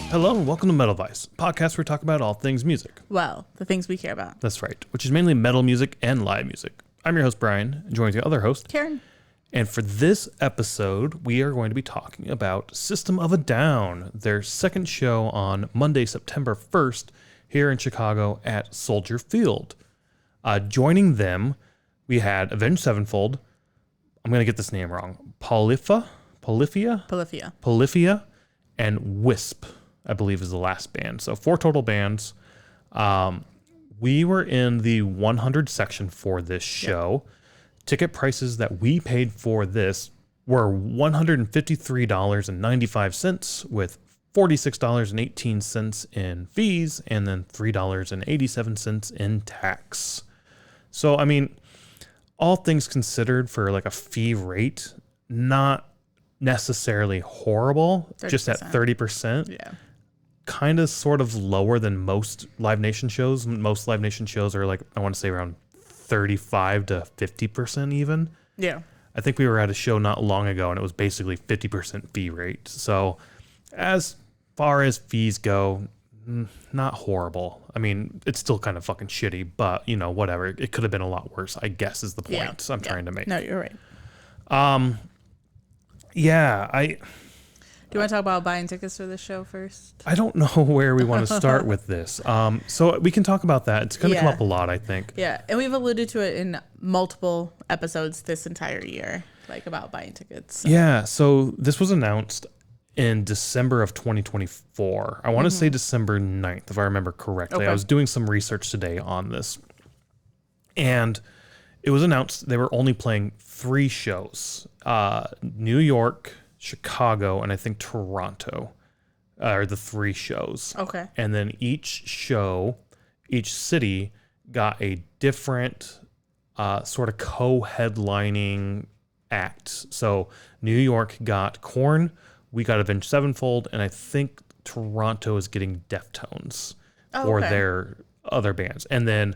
Hello and welcome to Metal Vice, a podcast where we talk about all things music. Well, the things we care about. That's right, which is mainly metal music and live music. I'm your host, Brian, joined with the other host, Karen. And for this episode, we are going to be talking about System of a Down, their second show on Monday, September 1st, here in Chicago at Soldier Field. Joining them, we had Avenged Sevenfold. I'm going to get this name wrong. Polyphia, and Wisp, I believe is the last band. So 4 total bands. We were in the 100 section for this show. Yep. Ticket prices that we paid for this were $153.95 with $46.18 in fees and then $3.87 in tax. So, I mean, all things considered for like a fee rate, not necessarily horrible, 30%. Just at 30%. Yeah. Kind of sort of lower than most Live Nation shows. Most Live Nation shows are like, I want to say around 35 to 50% even. Yeah. I think we were at a show not long ago and it was basically 50% fee rate. So as far as fees go, not horrible. I mean, it's still kind of fucking shitty, but you know, whatever. It could have been a lot worse, I guess is the point I'm trying to make. No, you're right. Do you want to talk about buying tickets for this show first? I don't know where we want to start with this. So we can talk about that. It's going to come up a lot, I think. Yeah, and we've alluded to it in multiple episodes this entire year, like about buying tickets. So. Yeah, so this was announced in December of 2024. I want to say December 9th, if I remember correctly. Okay. I was doing some research today on this. And it was announced they were only playing 3 shows. New York, Chicago, and I think Toronto are the 3 shows. Okay. And then each city got a different sort of co-headlining act. So New York got Korn, we got Avenged Sevenfold, and I think Toronto is getting Deftones for their other bands. And then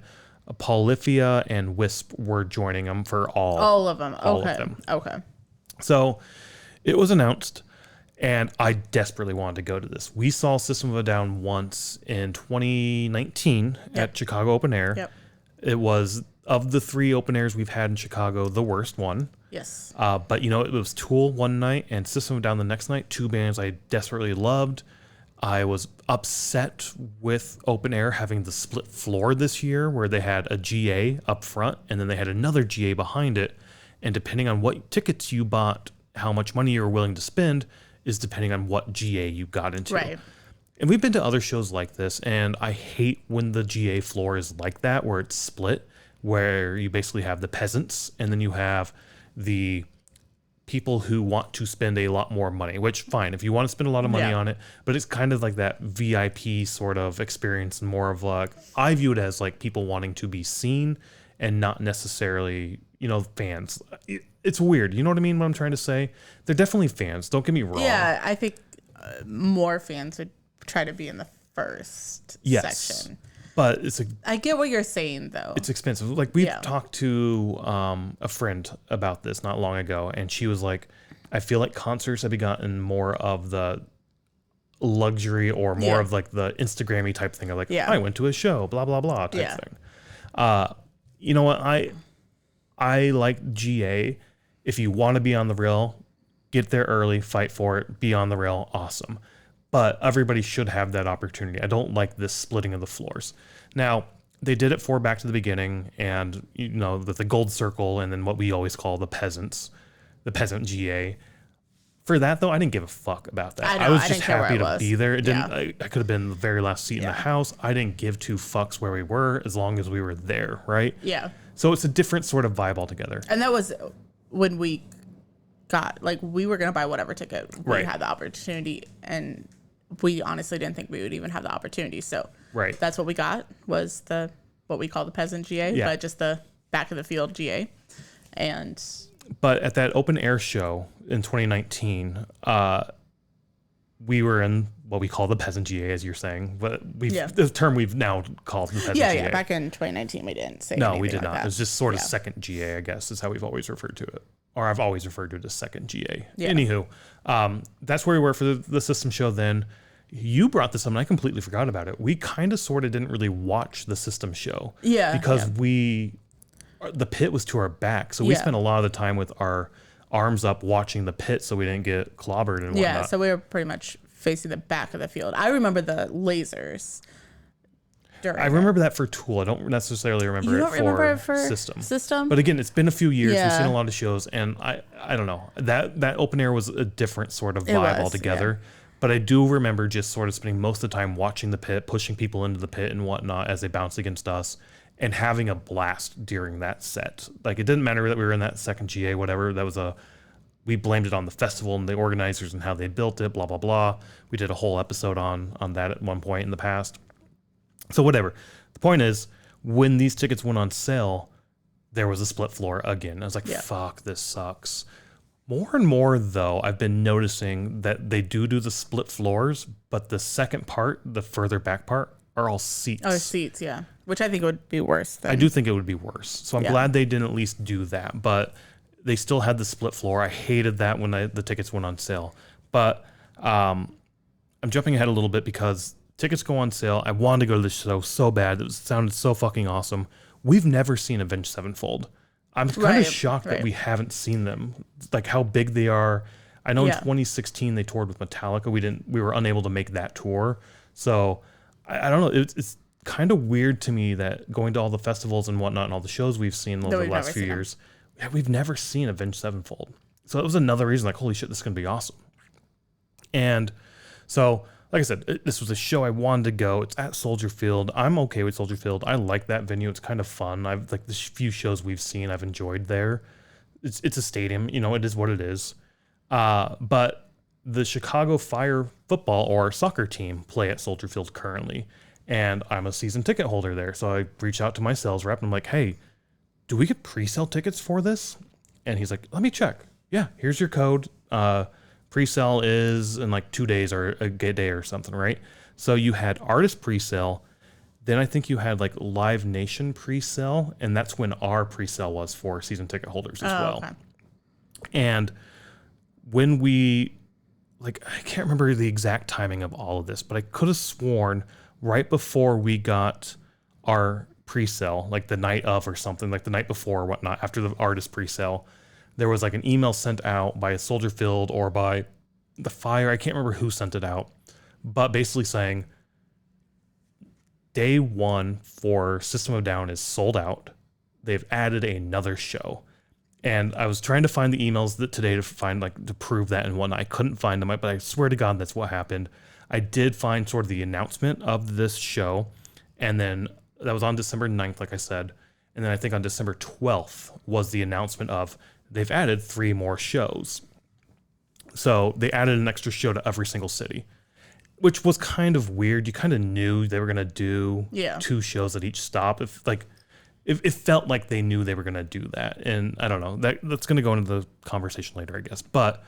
Polyphia and Wisp were joining them for all of them. Okay. So it was announced, and I desperately wanted to go to this. We saw System of a Down once in 2019 at Chicago Open Air. Yep. It was, of the 3 open airs we've had in Chicago, the worst one. Yes. But, you know, it was Tool one night and System of a Down the next night, 2 bands I desperately loved. I was upset with Open Air having the split floor this year where they had a GA up front and then they had another GA behind it. And depending on what tickets you bought, how much money you were willing to spend is depending on what GA you got into. Right. And we've been to other shows like this, and I hate when the GA floor is like that, where it's split, where you basically have the peasants and then you have the people who want to spend a lot more money, which fine, if you want to spend a lot of money on it, but it's kind of like that VIP sort of experience, and more of like, I view it as like people wanting to be seen and not necessarily, you know, fans. It's weird. You know what I mean? What I'm trying to say? They're definitely fans. Don't get me wrong. Yeah, I think more fans would try to be in the first section. But I get what you're saying, though. It's expensive. Like, we talked to a friend about this not long ago, and she was like, I feel like concerts have gotten more of the luxury or more of like the Instagram-y type thing of like, I went to a show, blah, blah, blah type thing. You know what? I like GA. If you want to be on the rail, get there early, fight for it, be on the rail, awesome. But everybody should have that opportunity. I don't like this splitting of the floors. Now, they did it for Back to the Beginning and, you know, the Gold Circle and then what we always call the peasant GA. For that, though, I didn't give a fuck about that. I was just happy to be there. It didn't. I could have been the very last seat in the house. I didn't give 2 fucks where we were as long as we were there, right? Yeah. So it's a different sort of vibe altogether. And that was when we got, like, we were going to buy whatever ticket we had the opportunity, and we honestly didn't think we would even have the opportunity. So that's what we got, was what we call the peasant GA, but just the back of the field GA. But at that open air show in 2019, we were in what we call the peasant GA, as you're saying, but the term we've now called the peasant GA. Yeah, back in 2019 we didn't say no, we did not. That. It was just sort of second GA, I guess, is how we've always referred to it. Or I've always referred to it as second GA. Yeah. Anywho, that's where we were for the system show then. you brought this up and I completely forgot about it. We kind of sort of didn't really watch the system show. Yeah. Because the pit was to our back. So we spent a lot of the time with our arms up watching the pit so we didn't get clobbered and whatnot. Yeah, so we were pretty much facing the back of the field. I remember the lasers. I remember that for Tool. I don't necessarily remember, it for System. But again, it's been a few years. We've seen a lot of shows, and I don't know. That open air was a different sort of vibe altogether. Yeah. But I do remember just sort of spending most of the time watching the pit, pushing people into the pit and whatnot as they bounced against us, and having a blast during that set. Like, it didn't matter that we were in that second GA, whatever. We blamed it on the festival and the organizers and how they built it, blah, blah, blah. We did a whole episode on that at one point in the past. So whatever. The point is, when these tickets went on sale, there was a split floor again. I was like, fuck, this sucks. More and more, though, I've been noticing that they do the split floors, but the second part, the further back part, are all seats. Oh, seats, yeah. Which I think would be worse. I do think it would be worse. So I'm glad they didn't at least do that. But they still had the split floor. I hated that when the tickets went on sale. But I'm jumping ahead a little bit because tickets go on sale. I wanted to go to the show so bad. It sounded so fucking awesome. We've never seen Avenged Sevenfold. I'm kind of shocked that we haven't seen them. Like how big they are. I know in 2016 they toured with Metallica. We were unable to make that tour. So I don't know. It's kind of weird to me that going to all the festivals and whatnot and all the shows we've seen over the last few years, we've never seen Avenged Sevenfold. So that was another reason, like, holy shit, this is going to be awesome. And so, like I said, this was a show I wanted to go. It's at Soldier Field. I'm okay with Soldier Field. I like that venue. It's kind of fun. I've like the few shows we've seen, I've enjoyed there. It's a stadium, it is what it is. But the Chicago Fire football or soccer team play at Soldier Field currently, and I'm a season ticket holder there. So I reach out to my sales rep and I'm like, hey, do we get pre-sale tickets for this? And he's like, let me check. Yeah, here's your code. Pre-sale is in like 2 days or a day or something, right? So you had artist pre-sale. Then I think you had like Live Nation pre-sale. And that's when our pre-sale was for season ticket holders as well. Okay. And when I can't remember the exact timing of all of this, but I could have sworn right before we got our pre-sale, like the night of or something, like the night before or whatnot, after the artist pre-sale, there was like an email sent out by a Soldier Field or by the Fire. I can't remember who sent it out, but basically saying day one for System of a Down is sold out. They've added another show. And I was trying to find the emails today to prove that and whatnot. I couldn't find them, but I swear to God, that's what happened. I did find sort of the announcement of this show. And then that was on December 9th, like I said. And then I think on December 12th was the announcement of they've added 3 more shows. So they added an extra show to every single city, which was kind of weird. You kind of knew they were going to do 2 shows at each stop. It felt like they knew they were going to do that. And I don't know, that's going to go into the conversation later, I guess. But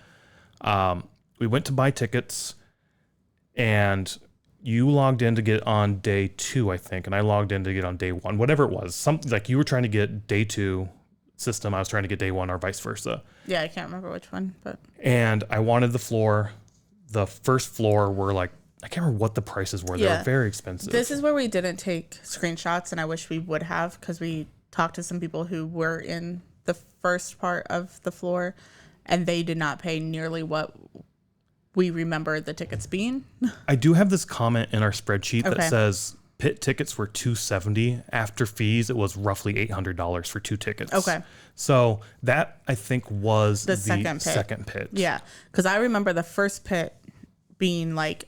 we went to buy tickets and you logged in to get on day 2, I think. And I logged in to get on day 1, whatever it was. Something like you were trying to get day 2 System. I was trying to get day 1 or vice versa. Yeah, I can't remember which one, but. And I wanted the floor. The first floor were like, I can't remember what the prices were. They were very expensive. This is where we didn't take screenshots, and I wish we would have, because we talked to some people who were in the first part of the floor, and they did not pay nearly what we remember the tickets being. I do have this comment in our spreadsheet that says pit tickets were $270. After fees, it was roughly $800 for 2 tickets. Okay. So that, I think, was the second pit. Yeah, because I remember the first pit being like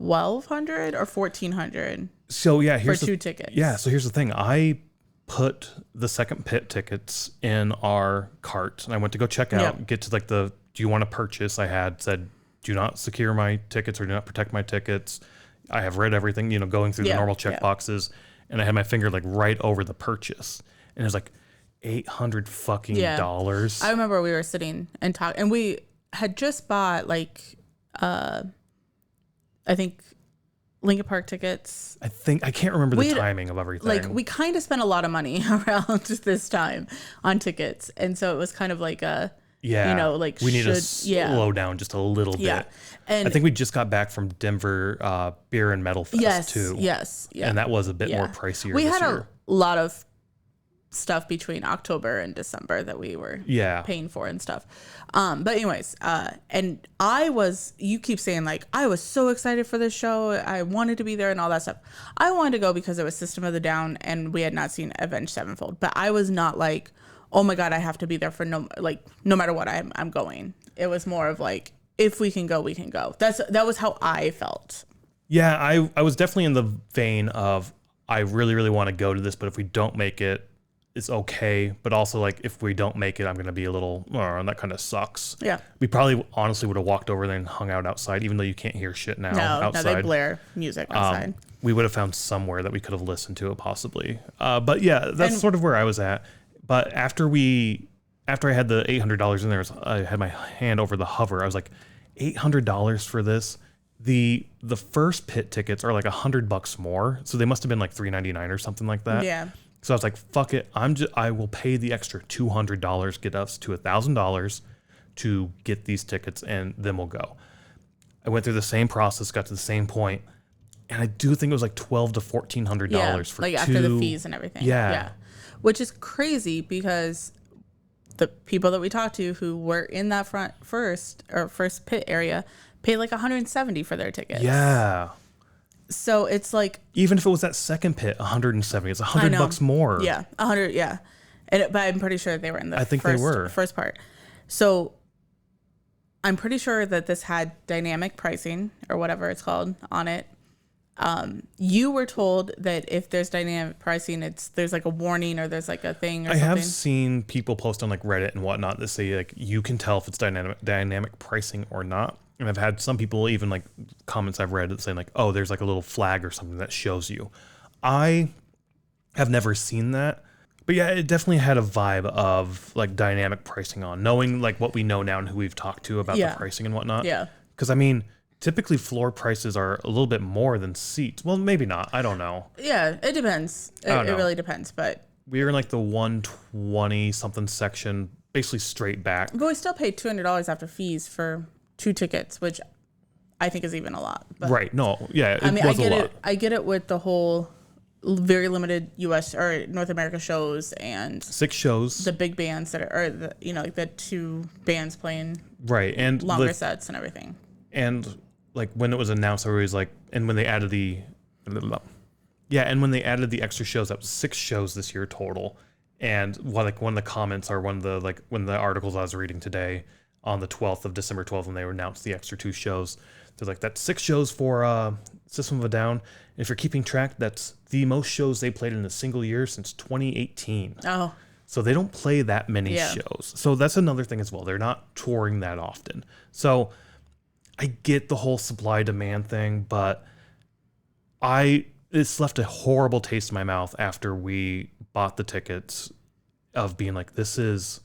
$1,200 or $1,400. So yeah, for 2 tickets. Yeah, so here's the thing. I put the second pit tickets in our cart, and I went to go check out, get to like do you want to purchase? I had said, do not secure my tickets or do not protect my tickets. I have read everything, going through the normal check boxes, and I had my finger like right over the purchase, and it was like $800 fucking dollars. I remember we were sitting and talking, and we had just bought like, I think Linkin Park tickets. I can't remember the timing of everything. Like we kind of spent a lot of money around this time on tickets, and so it was kind of like Yeah. You know, like we need to slow down just a little bit. And I think we just got back from Denver Beer and Metal Fest too. Yes. And that was a bit more pricier we this had year. A lot of stuff between October and December that we were paying for and stuff. But anyways, and you keep saying like, I was so excited for this show. I wanted to be there and all that stuff. I wanted to go because it was System of the Down and we had not seen Avenged Sevenfold, but I was not like, oh my God, I have to be there for no matter what, I'm going. It was more of like, if we can go, we can go. That was how I felt. Yeah, I was definitely in the vein of, I really, really want to go to this, but if we don't make it, it's okay. But also, like, if we don't make it, I'm going to be a little, oh, that kind of sucks. Yeah. We probably honestly would have walked over there and hung out outside, even though you can't hear shit now outside. No, they blare music outside. We would have found somewhere that we could have listened to it possibly. But yeah, that's sort of where I was at. But after I had the $800 in there, I had my hand over the hover. I was like, $800 for this? The first pit tickets are like $100 more, so they must have been like $399 or something like that. Yeah. So I was like, fuck it, I will pay the extra $200, get us to $1,000 to get these tickets, and then we'll go. I went through the same process, got to the same point, and I do think it was like $1,200 to $1,400 for like two. after the fees and everything. Yeah. Which is crazy because the people that we talked to who were in that first pit area paid like $170 for their tickets. Yeah. So it's like, even if it was that second pit, $170, it's $100 more. Yeah, $100. Yeah, but I'm pretty sure they were in the first part. So I'm pretty sure that this had dynamic pricing or whatever it's called on it. You were told that if there's dynamic pricing, there's like a warning or there's like a thing or something. I have seen people post on like Reddit and whatnot that say like you can tell if it's dynamic pricing or not. And I've had some people even like comments I've read that saying like, oh, there's like a little flag or something that shows you. I have never seen that. But yeah, it definitely had a vibe of like dynamic pricing on, knowing like what we know now and who we've talked to about the pricing and whatnot. Yeah. Because I mean, typically floor prices are a little bit more than seats. Well, maybe not. I don't know. Yeah, it depends. It really depends. But we were in like the 120 something section, basically straight back. But we still paid $200 after fees for 2 tickets, which I think is even a lot. But, right. No. Yeah. I get it with the whole very limited U.S. or North America shows and 6 shows, the big bands that are, like the 2 bands playing right and longer sets and everything. And like when it was announced, everybody's like, and when they added the extra shows, that was 6 shows this year total. And one of the comments or one of the articles I was reading today on the 12th of December 12th, when they announced the extra 2 shows, there's like, that's 6 shows for System of a Down. And if you're keeping track, that's the most shows they played in a single year since 2018. Oh. So they don't play that many shows. So that's another thing as well. They're not touring that often. So I get the whole supply demand thing, but it's left a horrible taste in my mouth after we bought the tickets of being like, this is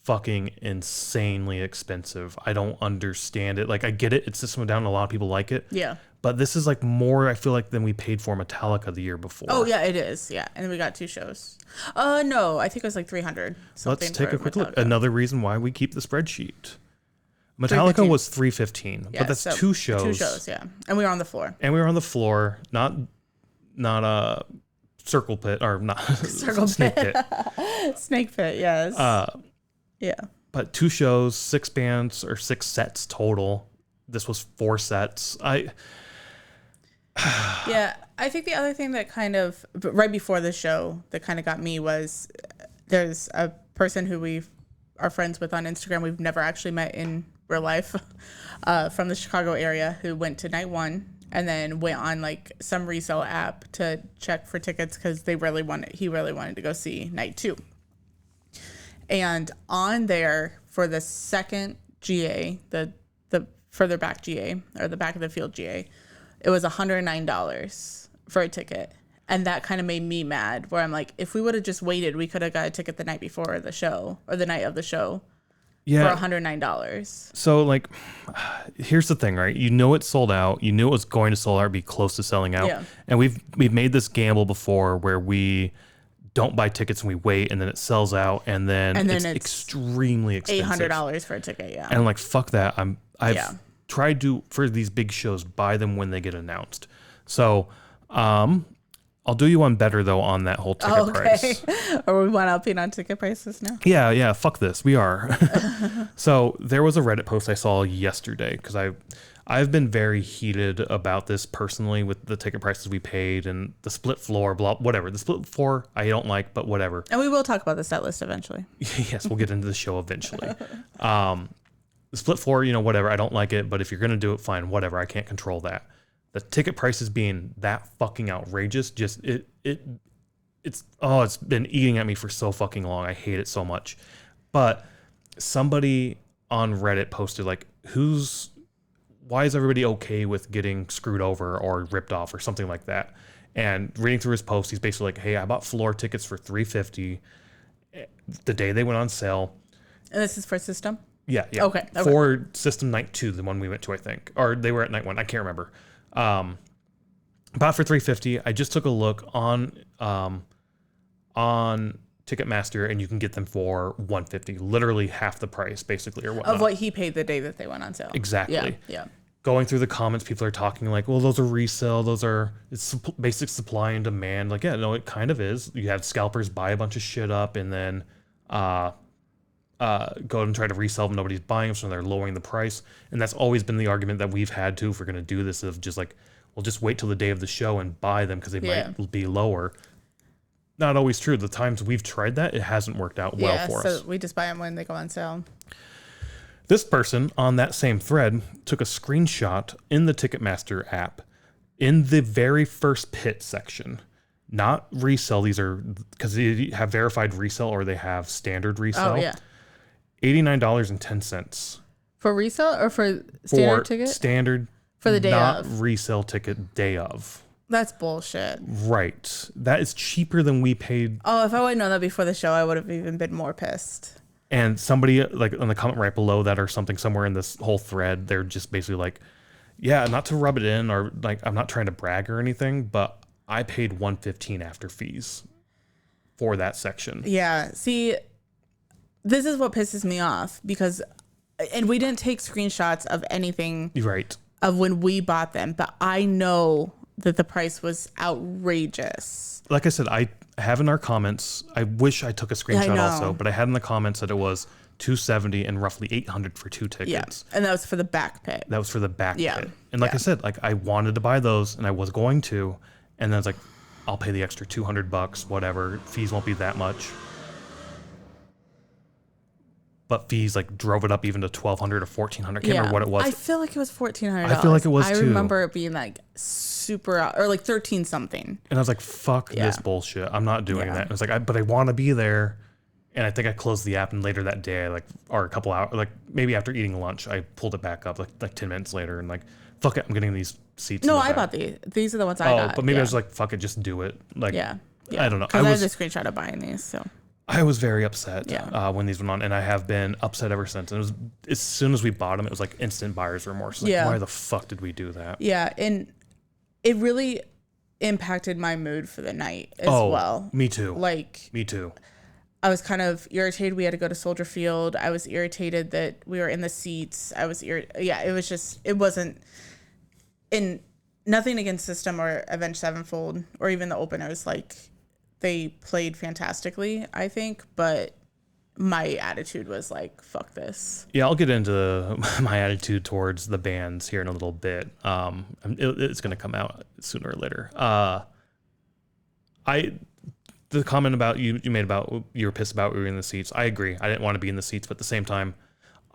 fucking insanely expensive. I don't understand it. Like, I get it. It's System of a Down. A lot of people like it. Yeah. But this is like more, I feel like, than we paid for Metallica the year before. Oh, yeah, it is. Yeah. And then we got 2 shows. No, I think it was like 300. Let's take a quick look. Another reation why we keep the spreadsheet. Metallica was $315, but that's 2 shows. 2 shows, yeah. And we were on the floor. Not a circle pit, or not circle snake pit. Snake pit, yes. Yeah. But 2 shows, 6 bands, or 6 sets total. This was 4 sets. Yeah, I think the other thing that kind of, right before the show, that kind of got me was there's a person who we are friends with on Instagram. We've never actually met in real life from the Chicago area, who went to night 1 and then went on like some resale app to check for tickets because he really wanted to go see night 2. And on there for the second GA, the further back GA, or the back of the field GA, it was $109 for a ticket. And that kind of made me mad, where I'm like, if we would have just waited, we could have got a ticket the night before the show or the night of the show for $109. So like, here's the thing, right? You know it's sold out. You knew it was going to sold out or be close to selling out. Yeah. And we've made this gamble before where we don't buy tickets and we wait, and then it sells out, and then it's extremely expensive. $800 for a ticket, yeah. And I'm like, fuck that. I've tried to, for these big shows, buy them when they get announced. So I'll do you one better, though, on that whole ticket price. Are we one upping on ticket prices now? Yeah, fuck this. We are. So there was a Reddit post I saw yesterday, because I've been very heated about this personally with the ticket prices we paid and the split floor, whatever. The split floor I don't like, but whatever. And we will talk about the set list eventually. Yes, we'll get into the show eventually. The split floor, whatever. I don't like it, but if you're going to do it, fine, whatever. I can't control that. The ticket prices being that fucking outrageous, just it's been eating at me for so fucking long. I hate it so much. But somebody on Reddit posted like, why is everybody okay with getting screwed over or ripped off or something like that? And reading through his post, he's basically like, hey, I bought floor tickets for $350 the day they went on sale. And this is for System? Yeah. Okay. For System Night 2, the one we went to, I think. Or they were at Night 1. I can't remember. Bought for $350. I just took a look on Ticketmaster, and you can get them for $150, literally half the price, basically, or whatnot. Of what he paid the day that they went on sale. Exactly. Yeah. Going through the comments, people are talking like, well, those are resale. It's basic supply and demand. Like, yeah, no, it kind of is. You have scalpers buy a bunch of shit up and then go and try to resell them. Nobody's buying them, so they're lowering the price. And that's always been the argument that we've had too, if we're going to do this, of just like, we'll just wait till the day of the show and buy them because they might be lower. Not always true. The times we've tried that, it hasn't worked out well for us. So we just buy them when they go on sale. This person on that same thread took a screenshot in the Ticketmaster app in the very first pit section. Not resell. These are because they have verified resell or they have standard resell. Oh, yeah. $89.10. For resale or for standard ticket? Standard. For the day not of. Resale ticket day of. That's bullshit. Right. That is cheaper than we paid. Oh, if I would have known that before the show, I would have even been more pissed. And somebody like on the comment right below that or something somewhere in this whole thread, they're just basically like, yeah, not to rub it in or like, I'm not trying to brag or anything, but I paid $115 after fees for that section. Yeah. See, this is what pisses me off because, and we didn't take screenshots of anything. Right. Of when we bought them, but I know that the price was outrageous. Like I said, I have in our comments, I wish I took a screenshot also, but I had in the comments that it was $270 and roughly $800 for 2 tickets. Yeah, and that was for the back pit. That was for the back pit. And like I said, like I wanted to buy those and I was going to, and then it's like, I'll pay the extra $200, whatever. Fees won't be that much. But fees like drove it up even to $1,200 or $1,400. I can't remember what it was. I feel like it was $1,400. I feel like it was too. I remember it being like super, or like 13 something. And I was like, fuck this bullshit. I'm not doing that. And it's like, but I want to be there. And I think I closed the app, and later that day, or a couple hours, like maybe after eating lunch, I pulled it back up like 10 minutes later and like, fuck it, I'm getting these seats. No, I bought these. These are the ones I got. Oh, but maybe I was like, fuck it, just do it. Like, I don't know. Because I have a screenshot of buying these, so. I was very upset when these went on, and I have been upset ever since. And it was as soon as we bought them, it was like instant buyer's remorse. Like, why the fuck did we do that? Yeah, and it really impacted my mood for the night as well. Me too. Like, me too. I was kind of irritated. We had to go to Soldier Field. I was irritated that we were in the seats. I was it was just, it wasn't in nothing against System or Avenged Sevenfold or even the openers. Like, they played fantastically, I think, but my attitude was like, fuck this. Yeah, I'll get into my attitude towards the bands here in a little bit. It's going to come out sooner or later. The comment about you made about you were pissed about we were in the seats. I agree. I didn't want to be in the seats, but at the same time,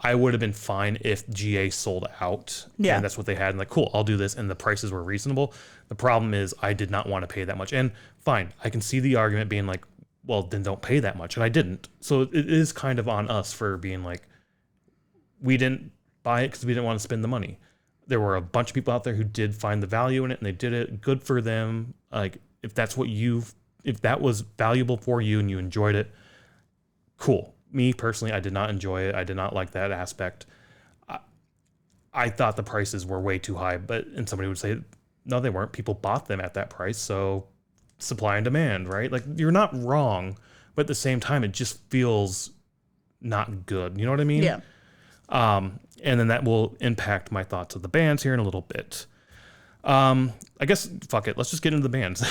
I would have been fine if GA sold out. Yeah. And that's what they had. And like, cool, I'll do this. And the prices were reasonable. The problem is I did not want to pay that much. And fine, I can see the argument being like, well, then don't pay that much. And I didn't. So it is kind of on us for being like, we didn't buy it because we didn't want to spend the money. There were a bunch of people out there who did find the value in it and they did it. Good for them. Like, if that was valuable for you and you enjoyed it, cool. Me personally, I did not enjoy it. I did not like that aspect. I thought the prices were way too high, and somebody would say, no, they weren't. People bought them at that price, so supply and demand, right? Like, you're not wrong, but at the same time, it just feels not good. You know what I mean? Yeah. And then that will impact my thoughts of the bands here in a little bit. I guess, fuck it. Let's just get into the bands.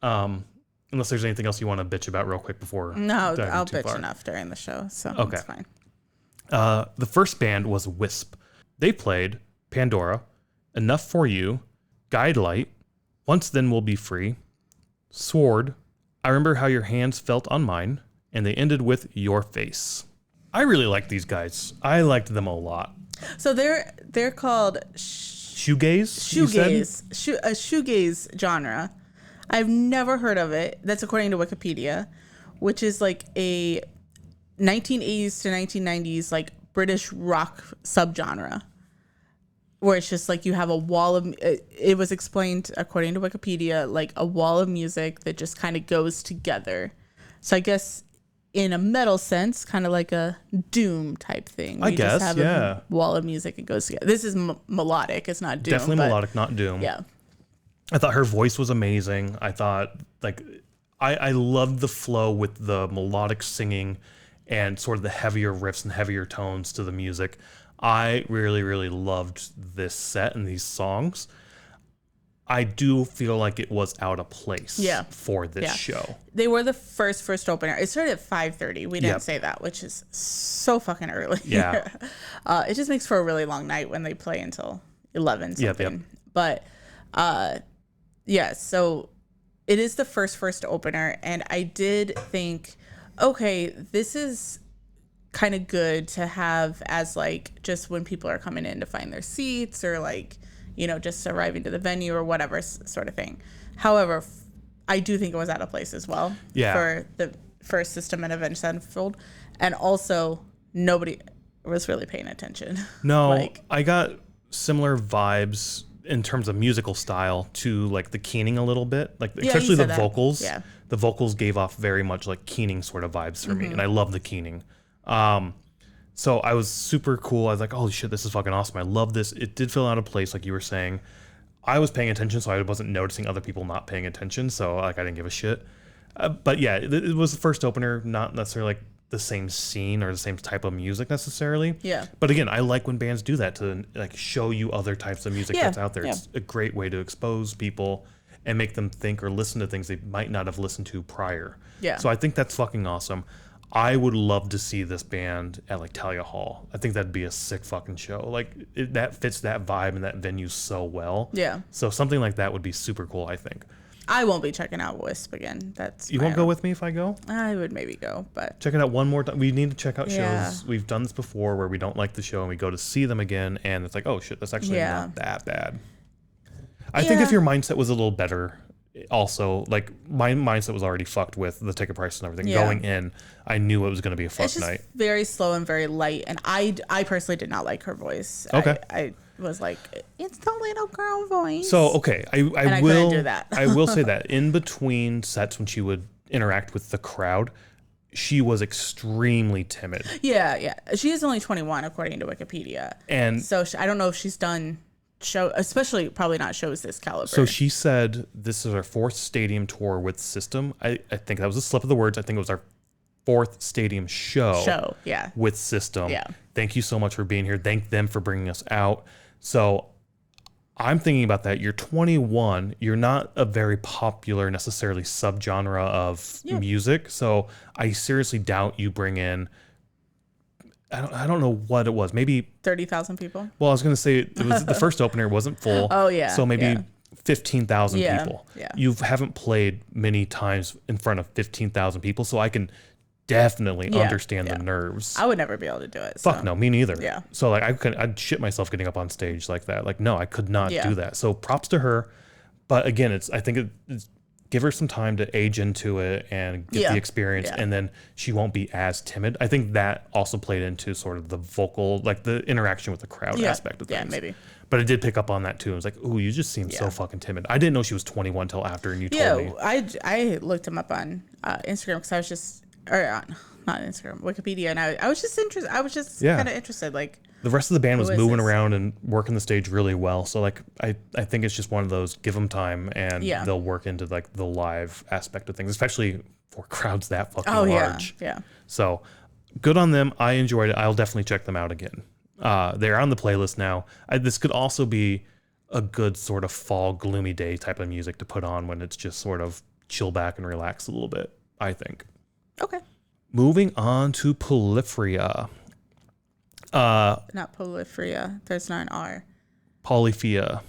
Unless there's anything else you want to bitch about real quick before. No, I'll bitch enough during the show, so okay. It's fine. The first band was Wisp. They played Pandora, Enough for You, Guide Light, Once Then We'll Be Free, Sword, I Remember How Your Hands Felt on Mine, and they ended with Your Face. I really like these guys. I liked them a lot. So they're called shoegaze. A shoegaze genre. I've never heard of it. That's according to Wikipedia, which is like a 1980s to 1990s like British rock subgenre, where it's just like you have a wall of. It was explained according to Wikipedia like a wall of music that just kind of goes together. So I guess in a metal sense, kind of like a doom type thing. I guess, just have a wall of music and goes together. This is melodic. It's not doom. Definitely melodic, not doom. Yeah. I thought her voice was amazing. I thought, like, I loved the flow with the melodic singing and sort of the heavier riffs and heavier tones to the music. I really, really loved this set and these songs. I do feel like it was out of place for this show. They were the first opener. It started at 5:30. We didn't say that, which is so fucking early. Yeah. It just makes for a really long night when they play until 11 something. But so it is the first opener, and I did think, okay, this is kind of good to have as like just when people are coming in to find their seats or like, you know, just arriving to the venue or whatever sort of thing. However, I do think it was out of place as well for the first System and Avenged Sevenfold, and also nobody was really paying attention. No, I got similar vibes in terms of musical style to like the Keening a little bit, like especially the vocals. Yeah. The vocals gave off very much like Keening sort of vibes for me, and I love the Keening. So I was super cool. I was like, holy shit, this is fucking awesome. I love this. It did feel out of place, like you were saying. I was paying attention, so I wasn't noticing other people not paying attention. So like I didn't give a shit. But yeah, it was the first opener, not necessarily like the same scene or the same type of music necessarily. Yeah. But again, I like when bands do that to like show you other types of music that's out there. Yeah. It's a great way to expose people and make them think or listen to things they might not have listened to prior. Yeah. So I think that's fucking awesome. I would love to see this band at like Talia Hall. I think that'd be a sick fucking show. Like that fits that vibe and that venue so well. Yeah. So something like that would be super cool, I think. I won't be checking out Wisp again. You won't go with me if I go? I would maybe go, but check it out one more time. We need to check out shows. We've done this before where we don't like the show and we go to see them again and it's like, oh shit, that's actually not that bad. I think if your mindset was a little better, also, like my mindset was already fucked with the ticket price and everything. Going in, I knew it was going to be a fuck night. It's very slow and very light, and I personally did not like her voice. Okay. I was like, it's the little girl voice. So okay, I will couldn't do that. I will say that in between sets when she would interact with the crowd, she was extremely timid. Yeah. She is only 21 according to Wikipedia, and so I don't know if she's done show, especially probably not shows this caliber. So she said this is our 4th stadium tour with System. I think that was a slip of the words. I think it was our 4th stadium show with System. Yeah. Thank you so much for being here. Thank them for bringing us out. So I'm thinking about that. You're 21. You're not a very popular necessarily subgenre of music. So I seriously doubt you bring in, I don't know what it was. Maybe 30,000 people. Well, I was going to say it was the first opener wasn't full. Oh yeah. So maybe 15,000 people. Yeah. You haven't played many times in front of 15,000 people, so I can definitely understand the nerves. I would never be able to do it. Fuck no, me neither. Yeah. So like I'd shit myself getting up on stage like that. Like no, I could not do that. So props to her. But again, I think it's give her some time to age into it and get the experience, and then she won't be as timid. I think that also played into sort of the vocal, like the interaction with the crowd aspect of things. Yeah, maybe. But I did pick up on that too. I was like, ooh, you just seem so fucking timid. I didn't know she was 21 until after, and you told me. I looked him up on Instagram because I was just, or not Instagram, Wikipedia, and I was just interested. I was just kind of interested, like, The rest of the band was moving around and working the stage really well. So like I think it's just one of those, give them time and they'll work into like the live aspect of things, especially for crowds that fucking large. Yeah. So good on them. I enjoyed it. I'll definitely check them out again. They're on the playlist now. This could also be a good sort of fall gloomy day type of music to put on when it's just sort of chill back and relax a little bit, I think. Okay. Moving on to Polyphia. Not Polyphia. There's not an R. Polyphia.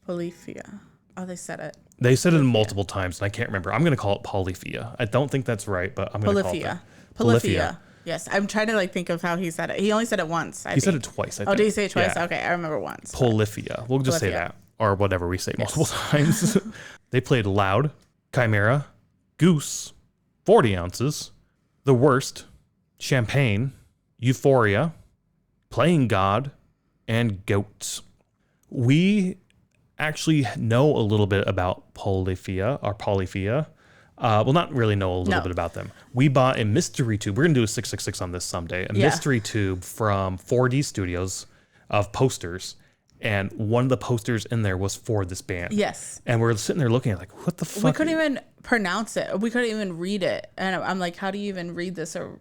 Polyphia. Oh, they said it. They said it multiple times, and I can't remember. I'm going to call it Polyphia. I don't think that's right, but I'm going to call it that. Polyphia. Yes, I'm trying to like think of how he said it. He only said it once. He said it twice. I think. Oh, did he say it twice? Yeah. Okay, I remember once. Polyphia. We'll just say that, or whatever we say multiple times. They played Loud, Chimera, Goose, 40 Ounces, The Worst, Champagne, Euphoria, Playing God, and Goats. We actually know a little bit about Polyphia. Well, not really know a little bit about them. We bought a mystery tube. We're going to do a 666 on this someday. A mystery tube from 4D Studios of posters. And one of the posters in there was for this band. Yes. And we're sitting there looking at like, what the fuck? We couldn't even pronounce it. We couldn't even read it. And I'm like, how do you even read this or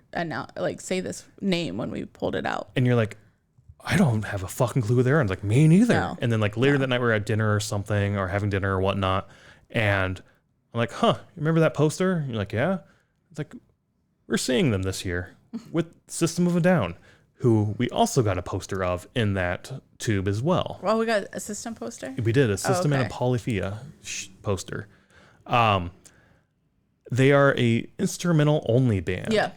like say this name when we pulled it out? And you're like, I don't have a fucking clue who they are. And like, me neither. No. And then like later that night we were at dinner or something or having dinner or whatnot. And I'm like, you remember that poster? And you're like, yeah. It's like, we're seeing them this year with System of a Down, who we also got a poster of in that tube as well. Well, we got a System poster? We did, a System and a Polyphia poster. They are a instrumental only band. Yeah.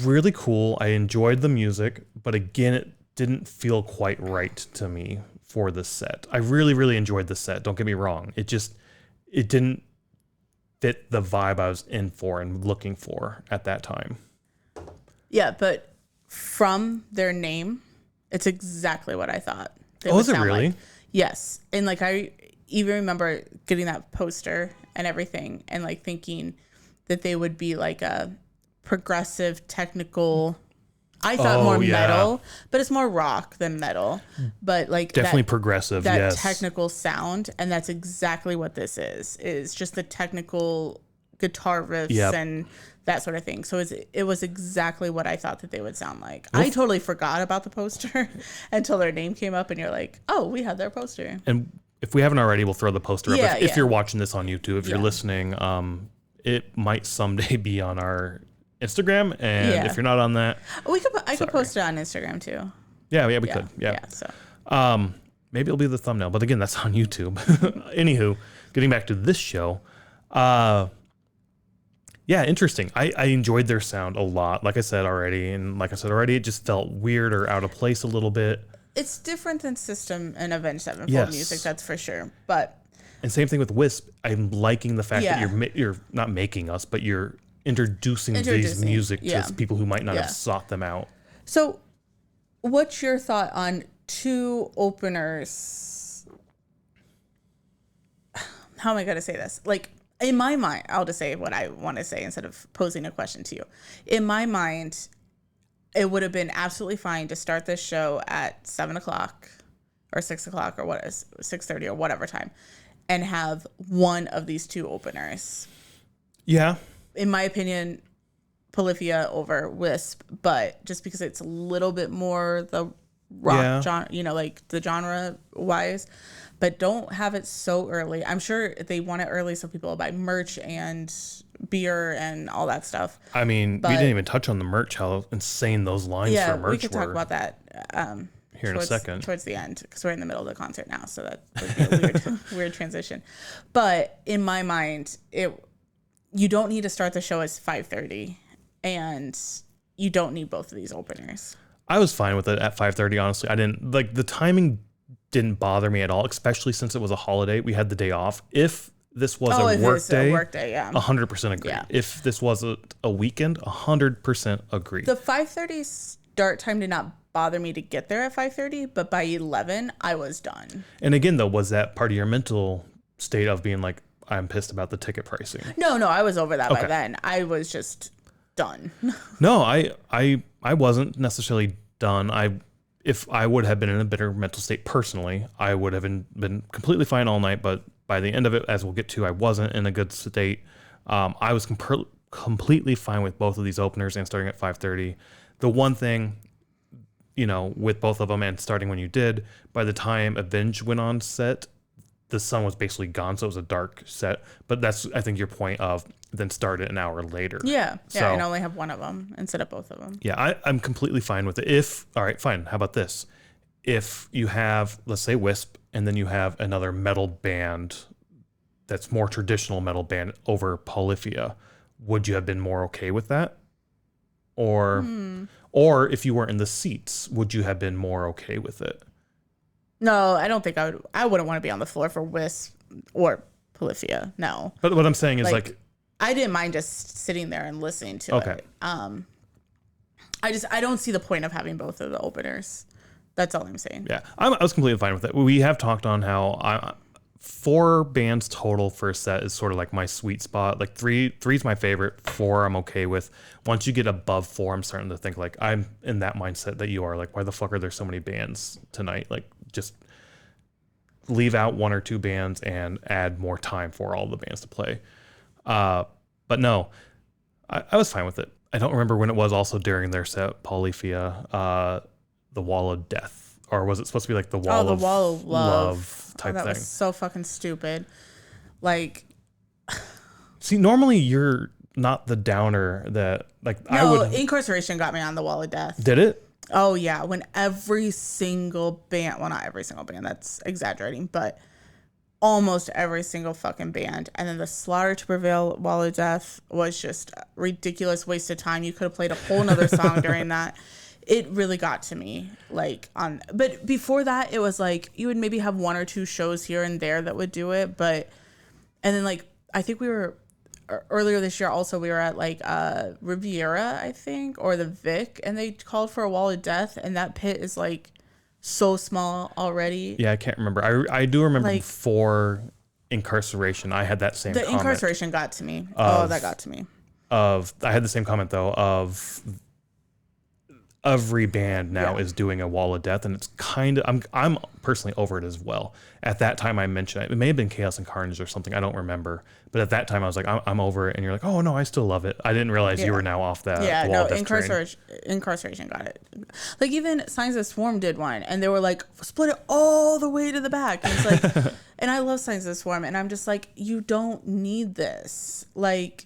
Really cool. I enjoyed the music, but again, it didn't feel quite right to me for the set. I really, really enjoyed the set. Don't get me wrong. It didn't fit the vibe I was in for and looking for at that time. Yeah, but from their name, it's exactly what I thought. Is it really? Like. Yes. And like I even remember getting that poster and everything and like thinking that they would be like a progressive technical, I thought more metal, but it's more rock than metal. But like definitely progressive, that technical sound, and that's exactly what this is just the technical guitar riffs and that sort of thing. So it was exactly what I thought that they would sound like. I totally forgot about the poster until their name came up, and you're like, oh, we have their poster. And if we haven't already, we'll throw the poster up. If you're watching this on YouTube, if you're listening, it might someday be on our Instagram, and if you're not on that, I could post it on Instagram too. Yeah, we could. Yeah. So maybe it'll be the thumbnail, but again, that's on YouTube. Anywho, getting back to this show, interesting. I enjoyed their sound a lot. Like I said already, it just felt weird or out of place a little bit. It's different than System and Avenged Sevenfold music, that's for sure. And same thing with Wisp. I'm liking the fact that you're not making us, but you're introducing these music to people who might not have sought them out. So what's your thought on two openers? How am I going to say this? Like, in my mind, I'll just say what I want to say instead of posing a question to you. In my mind, it would have been absolutely fine to start this show at 7 o'clock or 6 o'clock or 6:30 or whatever time and have one of these two openers. Yeah. In my opinion, Polyphia over Wisp, but just because it's a little bit more the rock genre, like the genre wise, but don't have it so early. I'm sure they want it early so people will buy merch and beer and all that stuff. I mean, we didn't even touch on the merch, how insane those lines for merch were. We could talk about that here in a second. Towards the end, because we're in the middle of the concert now, so that would be a weird transition. But in my mind, you don't need to start the show as 5:30, and you don't need both of these openers. I was fine with it at 5:30, honestly. I didn't like the timing didn't bother me at all, especially since it was a holiday. We had the day off. If this was a work day, 100% agree. Yeah. If this was a weekend, 100% agree. The 5:30 start time did not bother me to get there at 5:30, but by 11, I was done. And again, though, was that part of your mental state of being like, I'm pissed about the ticket pricing? No, I was over that by then. I was just done. No, I wasn't necessarily done. if I would have been in a better mental state personally, I would have been completely fine all night. But by the end of it, as we'll get to, I wasn't in a good state. I was completely fine with both of these openers and starting at 5:30. The one thing, with both of them and starting when you did, by the time Avenged went on set, the sun was basically gone, so it was a dark set. But that's, I think, your point of then start it an hour later. Yeah, so, and only have one of them instead of both of them. Yeah, I'm completely fine with it. All right, fine. How about this? If you have, let's say, Wisp, and then you have another metal band that's more traditional metal band over Polyphia, would you have been more okay with that? Or if you weren't in the seats, would you have been more okay with it? No, I don't think I would. I wouldn't want to be on the floor for Wisp or Polyphia. No. But what I'm saying is like I didn't mind just sitting there and listening to it. I don't see the point of having both of the openers. That's all I'm saying. Yeah, I was completely fine with it. We have talked on how 4 bands total for a set is sort of like my sweet spot. Like 3 is my favorite. 4 I'm okay with. Once you get above 4, I'm starting to think like I'm in that mindset that you are. Like, why the fuck are there so many bands tonight? Like, just leave out 1 or 2 bands and add more time for all the bands to play. But no, I was fine with it. I don't remember when it was also during their set, Polyphia, the Wall of Death. Or was it supposed to be like the Wall of Love type thing? That was so fucking stupid. Like, see, normally you're not the downer that, like, no, I would. Incarceration got me on the Wall of Death. Did it? Oh, yeah. When every single band, well, not every single band, that's exaggerating, but almost every single fucking band. And then the Slaughter to Prevail Wall of Death was just a ridiculous waste of time. You could have played a whole nother song during that. It really got to me. But before that, it was like you would maybe have 1 or 2 shows here and there that would do it. And then like, I think we were earlier this year also, we were at like Riviera, I think, or the Vic, and they called for a Wall of Death, and that pit is like so small already. Yeah, I can't remember. I do remember like, before Incarceration, I had that same comment. The Incarceration got to me. That got to me. I had the same comment though of every band now is doing a Wall of Death, and it's kind of I'm personally over it as well. At that time I mentioned it may have been Chaos and Carnage or something, I don't remember, but at that time I was like I'm over it, and you're like, oh no, I still love it. I didn't realize you were now off that Wall of Death Incarceration got it. Like even Signs of Swarm did one, and they were like, split it all the way to the back, and it's like and I love Signs of Swarm, and I'm just like, you don't need this. Like,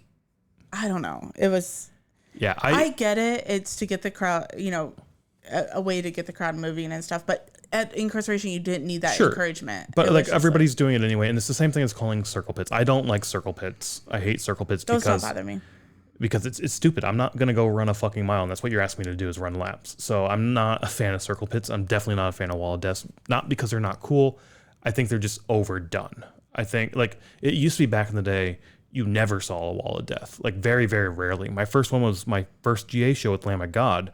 I don't know, it was. Yeah, I get it. It's to get the crowd, a way to get the crowd moving and stuff. But at Incarceration, you didn't need that encouragement. But like everybody's doing it anyway, and it's the same thing as calling circle pits. I don't like circle pits. I hate circle pits because don't bother me. Because it's stupid. I'm not gonna go run a fucking mile, and that's what you're asking me to do is run laps. So I'm not a fan of circle pits. I'm definitely not a fan of Wall of Death. Not because they're not cool. I think they're just overdone. I think like it used to be back in the day. You never saw a Wall of Death, like very, very rarely. My first one was my first GA show with Lamb of God,